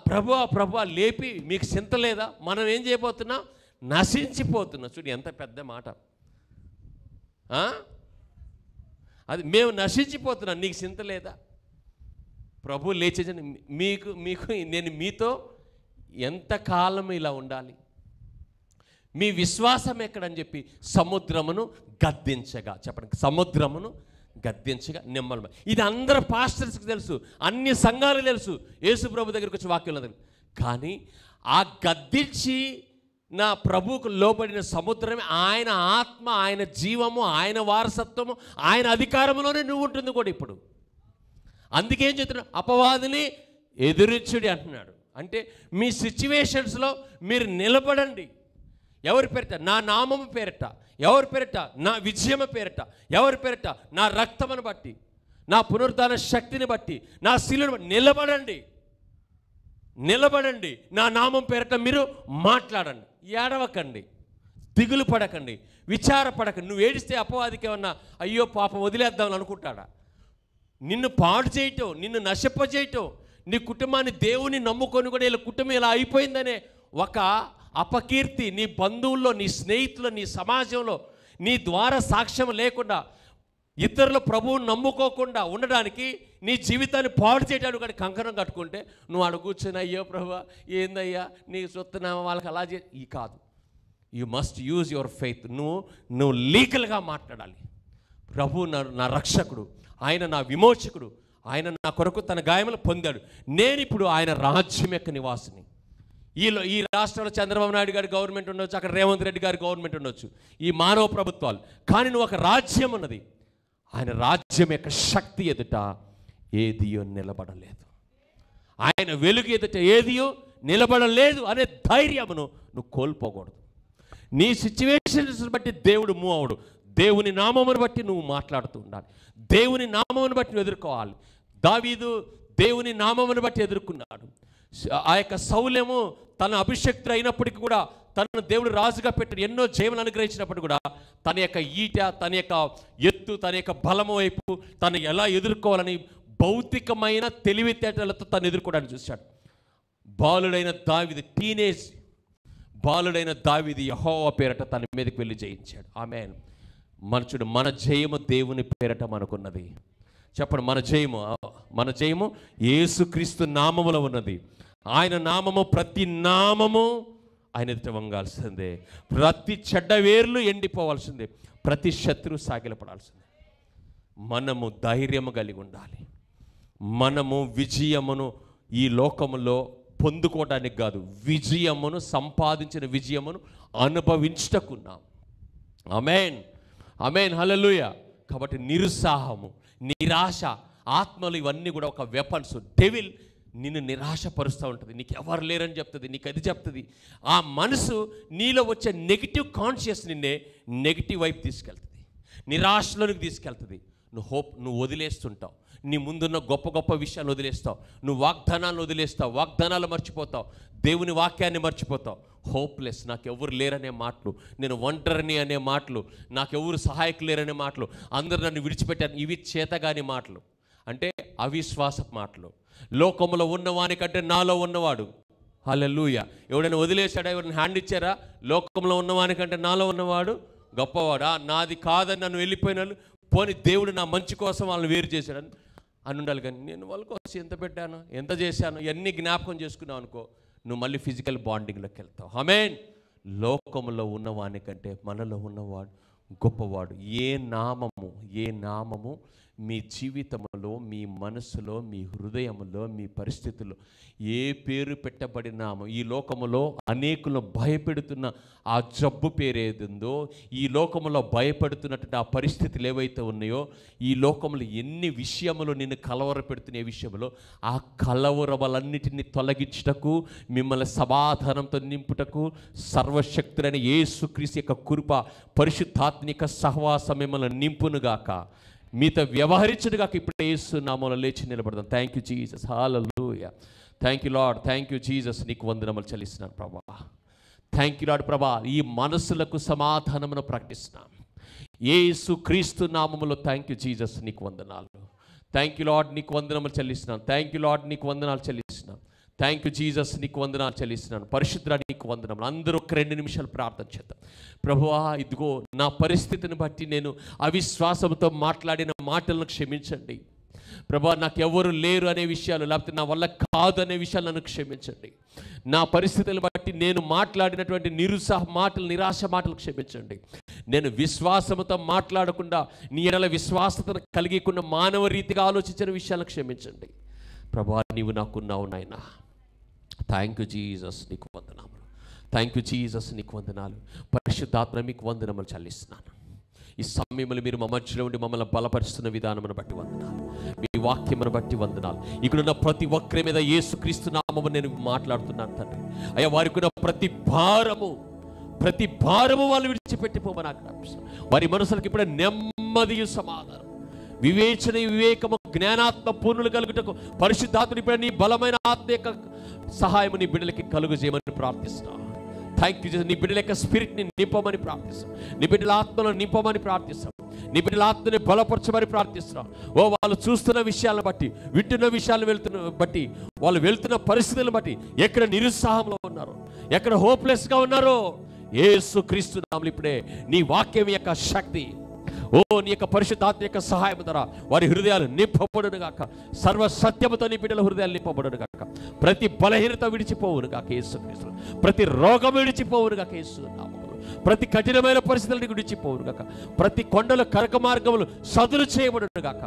ప్రభువా ప్రభువా లేపి మీకు చింత లేదా? మనం ఏం చేయబోతున్నా? నశించిపోతున్నా. చూడు ఎంత పెద్ద మాట. అది మేము నశించిపోతున్నాం, నీకు చింత లేదా? ప్రభు లేచేదని మీకు నేను మీతో ఎంతకాలం ఇలా ఉండాలి? మీ విశ్వాసం ఎక్కడని చెప్పి సముద్రమును గద్దించగా, చెప్పండి, సముద్రమును గద్దించగా నిమ్మలమై. ఇది అందరు పాస్టర్స్కి తెలుసు, అన్ని సంఘాలకు తెలుసు, యేసు ప్రభు దగ్గరికి వచ్చి వాక్యం లేదు. కానీ ఆ గద్దించి నా ప్రభువుకు లోబడిన సముద్రమే ఆయన ఆత్మ, ఆయన జీవము, ఆయన వారసత్వము, ఆయన అధికారంలోనే నువ్వు ఉంటుంది కూడా ఇప్పుడు. అందుకేం చెప్తున్నాడు? అపవాదిని ఎదురించుడి అంటున్నాడు. అంటే మీ సిచ్యువేషన్స్లో మీరు నిలబడండి. ఎవరి పేరిట? నా నామము పేరిట. ఎవరి పేరిట? నా విజయము పేరిట. ఎవరి పేరిట? నా రక్తమును బట్టి, నా పునరుద్ధాన శక్తిని బట్టి, నా శిలువను బట్టి నిలబడండి. నిలబడండి. నా నామం పేరిట మీరు మాట్లాడండి. ఏడవకండి, దిగులు పడకండి, విచారపడకండి. నువ్వు ఏడిస్తే అపవాదికి ఏమన్నా అయ్యో పాపం వదిలేద్దామని అనుకుంటాడా? నిన్ను పాడు చేయటం, నిన్ను నశింపజేయటం, నీ కుటుంబాన్ని దేవుని నమ్ముకొని కూడా ఇలా కుటుంబం ఇలా అయిపోయిందనే ఒక అపకీర్తి నీ బంధువుల్లో, నీ స్నేహితుల్లో, నీ సమాజంలో నీ ద్వారా సాక్ష్యం లేకుండా, ఇతరుల ప్రభువుని నమ్ముకోకుండా ఉండడానికి, నీ జీవితాన్ని పాడు చేయడానికి కానీ కంకణం కట్టుకుంటే నువ్వు అడుగు కూర్చొని అయ్యో ప్రభువా ఏందయ్యా నీకు చూస్తున్నావా వాళ్ళకి అలా ఈ కాదు. You must use your faith. నువ్వు లీగల్గా మాట్లాడాలి. ప్రభు నా రక్షకుడు, ఆయన నా విమోచకుడు, ఆయన నా కొరకు తన గాయములు పొందాడు, నేను ఇప్పుడు ఆయన రాజ్యం యొక్క నివాసిని. ఈ రాష్ట్రంలో చంద్రబాబు నాయుడు గారి గవర్నమెంట్ ఉండొచ్చు, అక్కడ రేవంత్ రెడ్డి గారి గవర్నమెంట్ ఉండొచ్చు, ఈ మానవ ప్రభుత్వాలు, కానీ నువ్వు ఒక రాజ్యం ఉన్నది. ఆయన రాజ్యం యొక్క శక్తి ఎదుట ఏదియో నిలబడలేదు. ఆయన వెలుగు ఎదుట ఏదియో నిలబడలేదు అనే ధైర్యమును నువ్వు కోల్పోకూడదు. నీ సిచ్యువేషన్స్ బట్టి దేవుడు మూవ్ అవడు. దేవుని నామమును బట్టి నువ్వు మాట్లాడుతూ ఉండాలి. దేవుని నామమును బట్టి నువ్వు ఎదుర్కోవాలి. దావీదు దేవుని నామమును బట్టి ఎదుర్కొన్నాడు. ఆ యొక్క సౌలేము తన అభిషక్తుడు అయినప్పటికీ కూడా తనను దేవుడు రాజుగా పెట్టి ఎన్నో జయములు అనుగ్రహించినప్పుడు కూడా తన యొక్క ఈట, తన యొక్క ఎత్తు, తన యొక్క బలము వైపు తను ఎలా ఎదుర్కోవాలని భౌతికమైన తెలివితేటలతో తను ఎదుర్కోవడానికి చూశాడు. బాలుడైన దావీదు, టీనేజ్ బాలుడైన దావీదు యెహోవా పేరట తన మీదకి వెళ్ళి జయించాడు. ఆమేన్. మనుషుడు మన జయము దేవుని పేరట మనకున్నది. చెప్పండి, మన జయము యేసుక్రీస్తు నామములో ఉన్నది. ఆయన నామము, ప్రతి నామము ఆయన ఎదుట వంగాల్సిందే. ప్రతి చెడ్డ వేర్లు ఎండిపోవాల్సిందే. ప్రతి శత్రువు సాగిలపడాల్సిందే. మనము ధైర్యము కలిగి ఉండాలి. మనము విజయమును ఈ లోకములో పొందుకోవడానికి కాదు, విజయమును, సంపాదించిన విజయమును అనుభవించుటకున్నాం. ఆమేన్, ఆమేన్, హల్లెలూయా. కాబట్టి నిరుత్సాహము, నిరాశ, ఆత్మలు ఇవన్నీ కూడా ఒక వెపన్స్. డెవిల్ నిన్ను నిరాశపరుస్తూ ఉంటుంది. నీకు ఎవరు లేరని చెప్తుంది, నీకు అది చెప్తుంది. ఆ మనసు నీలో వచ్చే నెగిటివ్ కాన్షియస్ నిన్నే నెగిటివ్ వైపు తీసుకెళ్తుంది, నిరాశలోనికి తీసుకెళ్తుంది. నువ్వు వదిలేస్తుంటావు. నీ ముందున్న గొప్ప గొప్ప విషయాలు వదిలేస్తావు. నువ్వు వాగ్దానాలను వదిలేస్తావు, వాగ్దానాలు మర్చిపోతావు, దేవుని వాక్యాన్ని మర్చిపోతావు. హోప్లెస్, నాకెవరు లేరనే మాటలు, నేను ఒంటరిని అనే మాటలు, నాకెవరు సహాయకులు లేరనే మాటలు, అందరూ నన్ను విడిచిపెట్టారు, ఇవి చేతగాని మాటలు, అంటే అవిశ్వాస మాటలు. లోకంలో ఉన్నవానికంటే నాలో ఉన్నవాడు. హల్లెలూయా. ఎవడైనా వదిలేశాడా? ఎవరైనా హ్యాండ్ ఇచ్చారా? లోకంలో ఉన్నవానికంటే నాలో ఉన్నవాడు గొప్పవాడా? నాది కాదని నన్ను వెళ్ళిపోయినాను, పోని దేవుడు నా మంచి కోసం వాళ్ళని వేరు చేశాడని అని ఉండాలి. కానీ నేను వాళ్ళ కోసం ఎంత పెట్టాను, ఎంత చేశాను, ఇవన్నీ జ్ఞాపకం చేసుకున్నావు అనుకో, నువ్వు మళ్ళీ ఫిజికల్ బాండింగ్లోకి వెళ్తావు. ఆమేన్. లోకంలో ఉన్నవానికంటే మనలో ఉన్నవాడు గొప్పవాడు. ఏ నామము మీ జీవితంలో, మీ మనసులో, మీ హృదయంలో, మీ పరిస్థితుల్లో ఏ పేరు పెట్టబడిన నామం, ఈ లోకములో అనేకులను భయపెడుతున్న ఆ జబ్బు పేరు ఏదుందో, ఈ లోకంలో భయపెడుతున్నటువంటి ఆ పరిస్థితులు ఏవైతే ఉన్నాయో, ఈ లోకంలో ఎన్ని విషయములు నిన్ను కలవరపెడుతున్న విషయంలో, ఆ కలవరములన్నిటిని తొలగించుటకు, మిమ్మల్ని సమాధానంతో నింపుటకు సర్వశక్తులైన యేసుక్రీస్తు యొక్క కృప, పరిశుద్ధాత్మిక సహవాసం మిమ్మల్ని నింపునుగాక, మీతో వ్యవహరించునుగాక. ఇప్పుడు యేసు నామములో లేచి నిలబడదాం. Thank you Jesus. హల్లెలూయా. Thank you lord. Thank you Jesus. నీకు వందనములు చెల్లిస్తున్నాను ప్రభా. థ్యాంక్ యూ లార్డ్ ప్రభా. ఈ మనసులకు సమాధానమును ప్రకటిస్తున్నాం యేసు క్రీస్తు నామములో. Thank you Jesus. నీకు వందనాలు. Thank you lord. నీకు వందనములు చెల్లిస్తున్నాను. Thank you lord. నీకు వందనాలు చెల్లిస్తున్నాను. Thank you Jesus. నీకు వందనాలు చెల్లిస్తున్నాను. పరిశుద్ధుడా నీకు వందనములు. అందరూ ఒక 2 నిమిషాలు ప్రార్థన చేద్దాం. ప్రభువా, ఇదిగో నా పరిస్థితిని బట్టి నేను అవిశ్వాసంతో మాట్లాడిన మాటలను క్షమించండి ప్రభా. నాకు ఎవరు లేరు అనే విషయాలు, లేకపోతే నా వల్ల కాదు అనే విషయాలు నన్ను క్షమించండి. నా పరిస్థితులను బట్టి నేను మాట్లాడినటువంటి నిరుత్సాహ మాటలు, నిరాశ మాటలు క్షమించండి. నేను విశ్వాసంతో మాట్లాడకుండా, నీ ఎడల విశ్వాసతను కలిగికుండా మానవ రీతిగా ఆలోచించిన విషయాలను క్షమించండి ప్రభా. నీవు నాకున్నావు నాయనా. Thank you Jesus. నీకు వందనాలు. Thank you Jesus. నీకు వందనాలు. పరిశుద్ధాత్మ మీకు వందనములు చెల్లిస్తున్నాను. ఈ సమయంలో మీరు మా మధ్యలో ఉండి మమ్మల్ని బలపరుస్తున్న విధానమును బట్టి వందనాలు. మీ వాక్యమును బట్టి వందనాలు. ఇక్కడున్న ప్రతి ఒక్కరి మీద యేసుక్రీస్తు నామము నేను మాట్లాడుతున్నాను తండ్రి. అయ్యా, వారికి ఉన్న ప్రతి భారము వాళ్ళు విడిచిపెట్టిపోమని ఆజ్ఞాపిస్తున్నాను. వారి మనసులకు ఇప్పుడు నెమ్మది, సమాధానం, వివేచన, వివేకము, జ్ఞానాత్మ పూర్ణులు కలుగుటకు పరిశుద్ధాత్మని ఇప్పుడు నీ బలమైన ఆత్మ యొక్క సహాయము నీ బిడ్డలకి కలుగు చేయమని ప్రార్థిస్తున్నాను. Thank you. నీ బిడ్డల యొక్క స్పిరిట్ని నింపమని ప్రార్థిస్తాం. నీ బిడ్డల ఆత్మలను నింపమని ప్రార్థిస్తాం. నీ బిడ్డల ఆత్మని బలపరచమని ప్రార్థిస్తున్నాం. ఓ వాళ్ళు చూస్తున్న విషయాలను బట్టి, వింటున్న విషయాలను బట్టి, వాళ్ళు వెళ్తున్న పరిస్థితులను బట్టి ఎక్కడ నిరుత్సాహంలో ఉన్నారో, ఎక్కడ హోప్లెస్గా ఉన్నారో, యేసుక్రీస్తు నామములో ఇప్పుడే నీ వాక్యం యొక్క శక్తి, నీ యొక్క పరిశుద్ధాత్మ యొక్క సహాయం ద్వారా వారి హృదయాలు నింపబడును గాక. సర్వ సత్యముతో నీ బిడ్డల హృదయాలు నింపబడును గాక. ప్రతి బలహీనత విడిచిపోవును గాక యేసుక్రీస్తు. ప్రతి రోగం విడిచిపోవును గాక యేసు నామములో. ప్రతి కఠినమైన పరిస్థితులను విడిచిపోవును గాక. ప్రతి కొండలు, కరక మార్గములు సదులు చేయబడును గాక.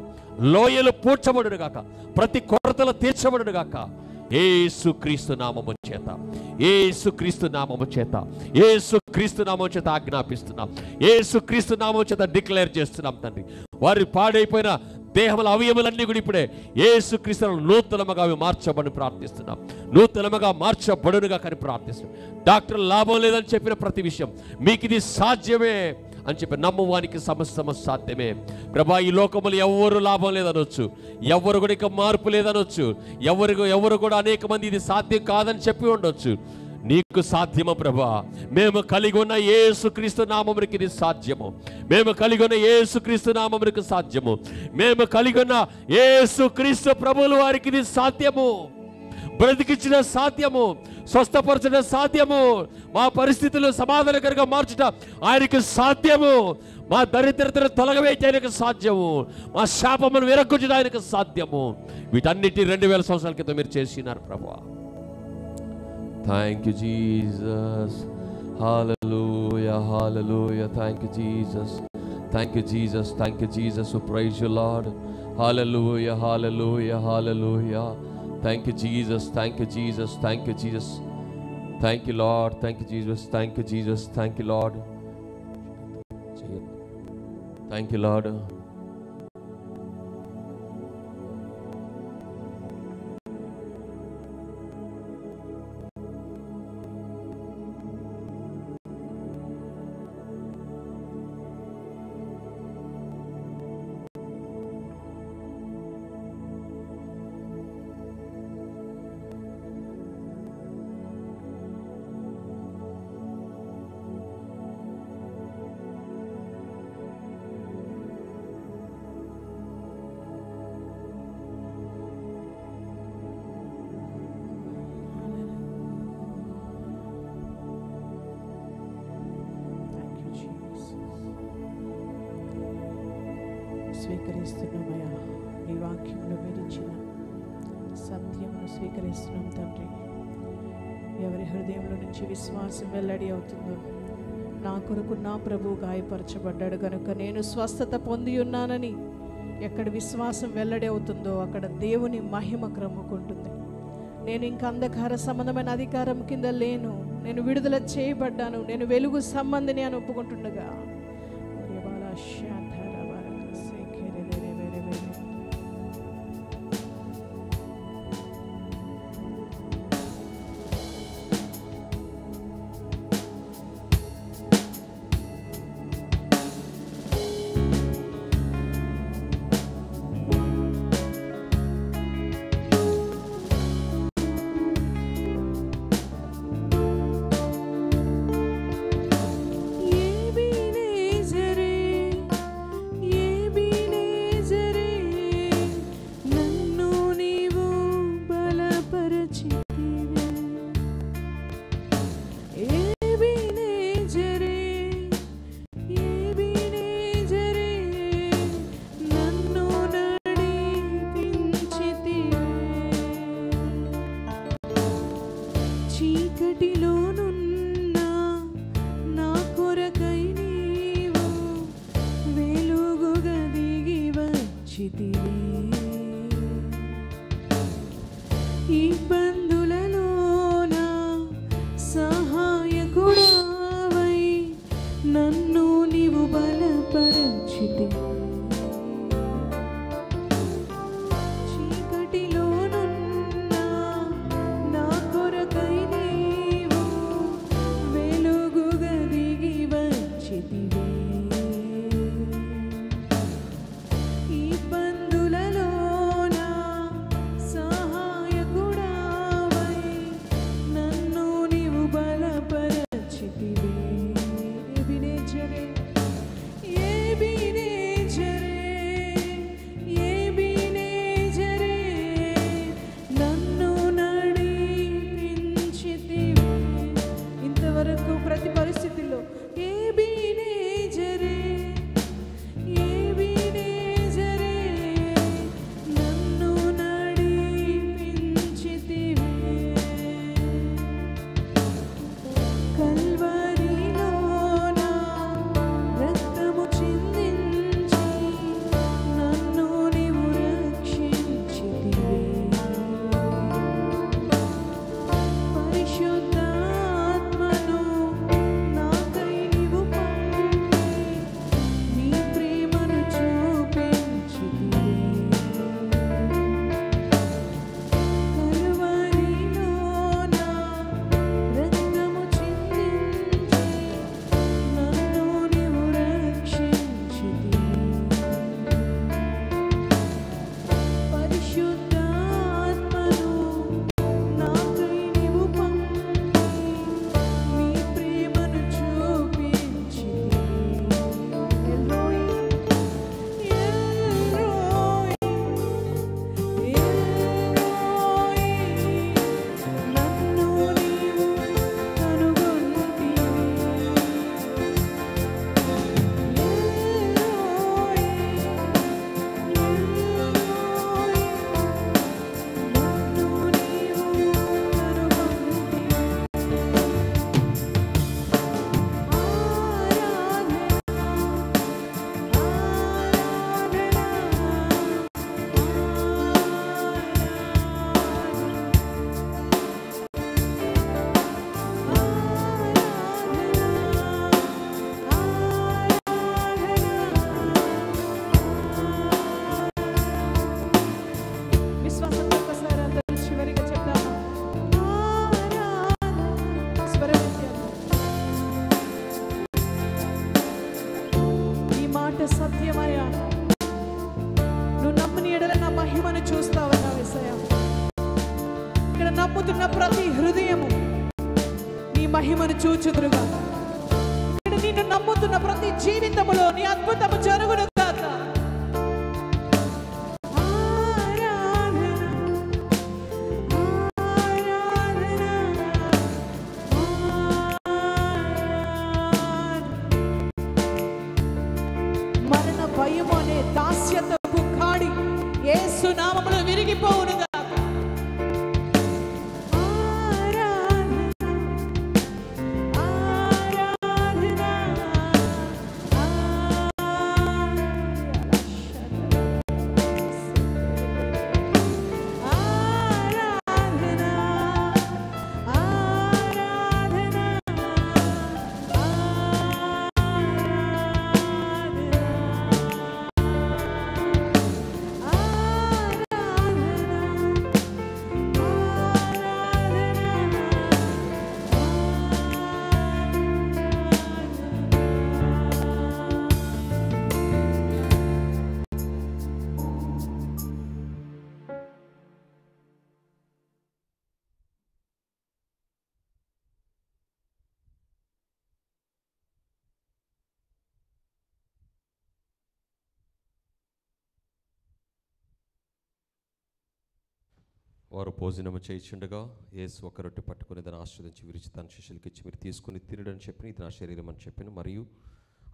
లోయలు పూడ్చబడును గాక. ప్రతి కొరతలు తీర్చబడును గాక. యేసుక్రీస్తు నామము చేత, యేసుక్రీస్తు నామము చేత, యేసుక్రీస్తు నామము చేత ఆజ్ఞాపిస్తున్నాం. యేసుక్రీస్తు నామము చేత డిక్లేర్ చేస్తున్నాం తండ్రి. వారి పాడైపోయిన దేహముల అవయములన్నీ కూడా ఇప్పుడే యేసుక్రీస్తును నూతనముగా అవి మార్చబడి ప్రార్థిస్తున్నాం. నూతనముగా మార్చబడునుగా కానీ ప్రార్థిస్తున్నాం. డాక్టర్ లాభం లేదని చెప్పిన ప్రతి విషయం మీకు ఇది సాధ్యమే అని చెప్పి నమ్మువానికి సమస్తము సాధ్యమే ప్రభా. ఈ లోకములు ఎవరు లాభం లేదనొచ్చు, ఎవరు కూడా ఇక మార్పు లేదనొచ్చు, ఎవరు కూడా అనేక మంది ఇది సాధ్యం కాదని చెప్పి ఉండొచ్చు. నీకు సాధ్యము ప్రభా. మేము కలిగి ఉన్న యేసుక్రీస్తు నామమునికి ఇది సాధ్యము. మేము కలిగి ఉన్న యేసుక్రీస్తు నామమునికి సాధ్యము. మేము కలిగి ఉన్న యేసుక్రీస్తు ప్రభువుల వారికి ఇది సాధ్యము. బ్రతికించిన సాధ్యము, స్వస్థపరచడం సాధ్యము, మా పరిస్థితులు సమాధానకరంగా మార్చుట ఆయనకు సాధ్యము, మా దరిద్రతను తొలగవేయడానికి సాధ్యము, మా శాపమును విరగొట్టడం ఆయనకు సాధ్యము. వీటన్నిటి 2000 సంవత్సరాల క్రితం మీరు చేసినారు ప్రభువా. Thank you Jesus. Hallelujah, hallelujah. Thank you Jesus. Thank you Jesus. Thank you Jesus. Praise you Lord. Hallelujah, hallelujah, hallelujah. Thank you Jesus. Thank you Jesus. Thank you Jesus. Thank you Lord. Thank you Jesus. Thank you Jesus. Thank you Lord. Thank you Lord. వాక్యమును స్వీకరిస్తున్నాం తండ్రి. ఎవరి హృదయంలో నుంచి విశ్వాసం వెల్లడి అవుతుందో, నా కొరకు నా ప్రభువు గాయపరచబడ్డాడు కనుక నేను స్వస్థత పొంది ఉన్నానని ఎక్కడ విశ్వాసం వెల్లడి అవుతుందో అక్కడ దేవుని మహిమ క్రమ్ముకుంటుంది. నేను ఇంకా అంధకార సంబంధమైన అధికారం కింద లేను, నేను విడుదల చేయబడ్డాను, నేను వెలుగు సంబంధిని అని ఒప్పుకుంటుండగా మహిమను చూచుదురుగా. నిన్ను నమ్ముతున్న ప్రతి జీవితములో నీ అద్భుతము జరుగును గాక. మరణ భయము అనే దాస్యతపు కాడి యేసు నామములో విరిగిపోవును గాక. వారు భోజనము చేయించుండగా యేసు ఒక రొట్టె పట్టుకుని దాన్ని ఆశీర్వదించి విరిచి తన శిష్యులకి ఇచ్చి, మీరు తీసుకుని తినడని చెప్పి, ఇది నా శరీరం అని చెప్పాను. మరియు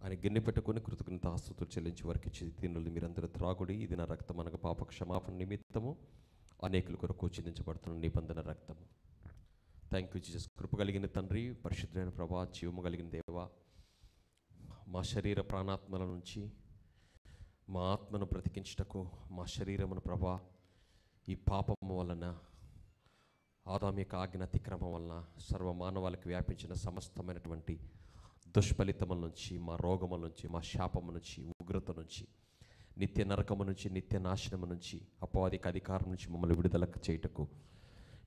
ఆయన గిన్నె పెట్టుకుని కృతజ్ఞతాస్తుతులు చెల్లించి వారికి ఇచ్చి, తినులు మీరందరూ త్రాగుడి, ఇది నా రక్తం అనగా పాప క్షమాపణ నిమిత్తము అనేకుల కొరకు చిందించబడుతున్న నిబంధన రక్తము. Thank you Jesus. కృప కలిగిన తండ్రి, పరిశుద్ధమైన ప్రభా, జీవము కలిగిన దేవా, మా శరీర ప్రాణాత్మల నుంచి మా ఆత్మను బ్రతికించుటకు మా శరీరమును ప్రభా ఈ పాపము వలన, ఆదామిక ఆజ్ఞ అతిక్రమం వలన సర్వమానవాళికి వ్యాపించిన సమస్తమైనటువంటి దుష్ఫలితముల నుంచి, మా రోగముల నుంచి, మా శాపము నుంచి, ఉగ్రత నుంచి, నిత్య నరకము నుంచి, నిత్య నాశనము నుంచి, అపవాదిక అధికారం నుంచి మమ్మల్ని విడుదలకు చేయుటకు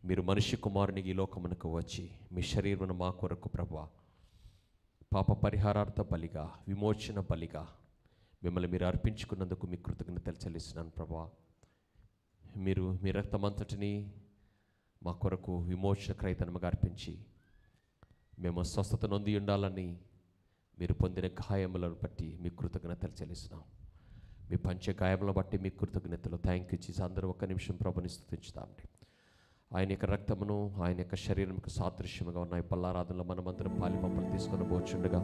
మీరు మనిషి కుమారునికి ఈ లోకమునకు వచ్చి మీ శరీరమును మా కొరకు ప్రభువా పాప పరిహారార్థ బలిగా, విమోచన బలిగా మిమ్మల్ని మీరు అర్పించుకున్నందుకు మీ కృతజ్ఞతలు చెల్లిస్తున్నాను ప్రభువా. మీరు మీ రక్తమంతటిని మా కొరకు విమోచన క్రయతనముగా అర్పించి మేము స్వస్థత నొంది ఉండాలని మీరు పొందిన గాయములను బట్టి మీ కృతజ్ఞతలు చెల్లిస్తున్నాం. మీ పంచ గాయములను బట్టి మీ కృతజ్ఞతలు. Thank you Jesus. అందరూ ఒక్క నిమిషం ప్రభుని స్తుతించుదామండి. ఆయన యొక్క రక్తమును, ఆయన యొక్క శరీరంకు సాదృశ్యముగా ఉన్న ఈ బల్లారాధనలో మనమందరం పాలి పంపలు తీసుకొని పోచుండగా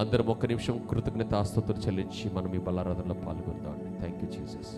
అందరం ఒక్క నిమిషం కృతజ్ఞతాస్తుతులు చెల్లించి మనం ఈ బల్లారాధనలో పాల్గొందామండి. Thank you Jesus.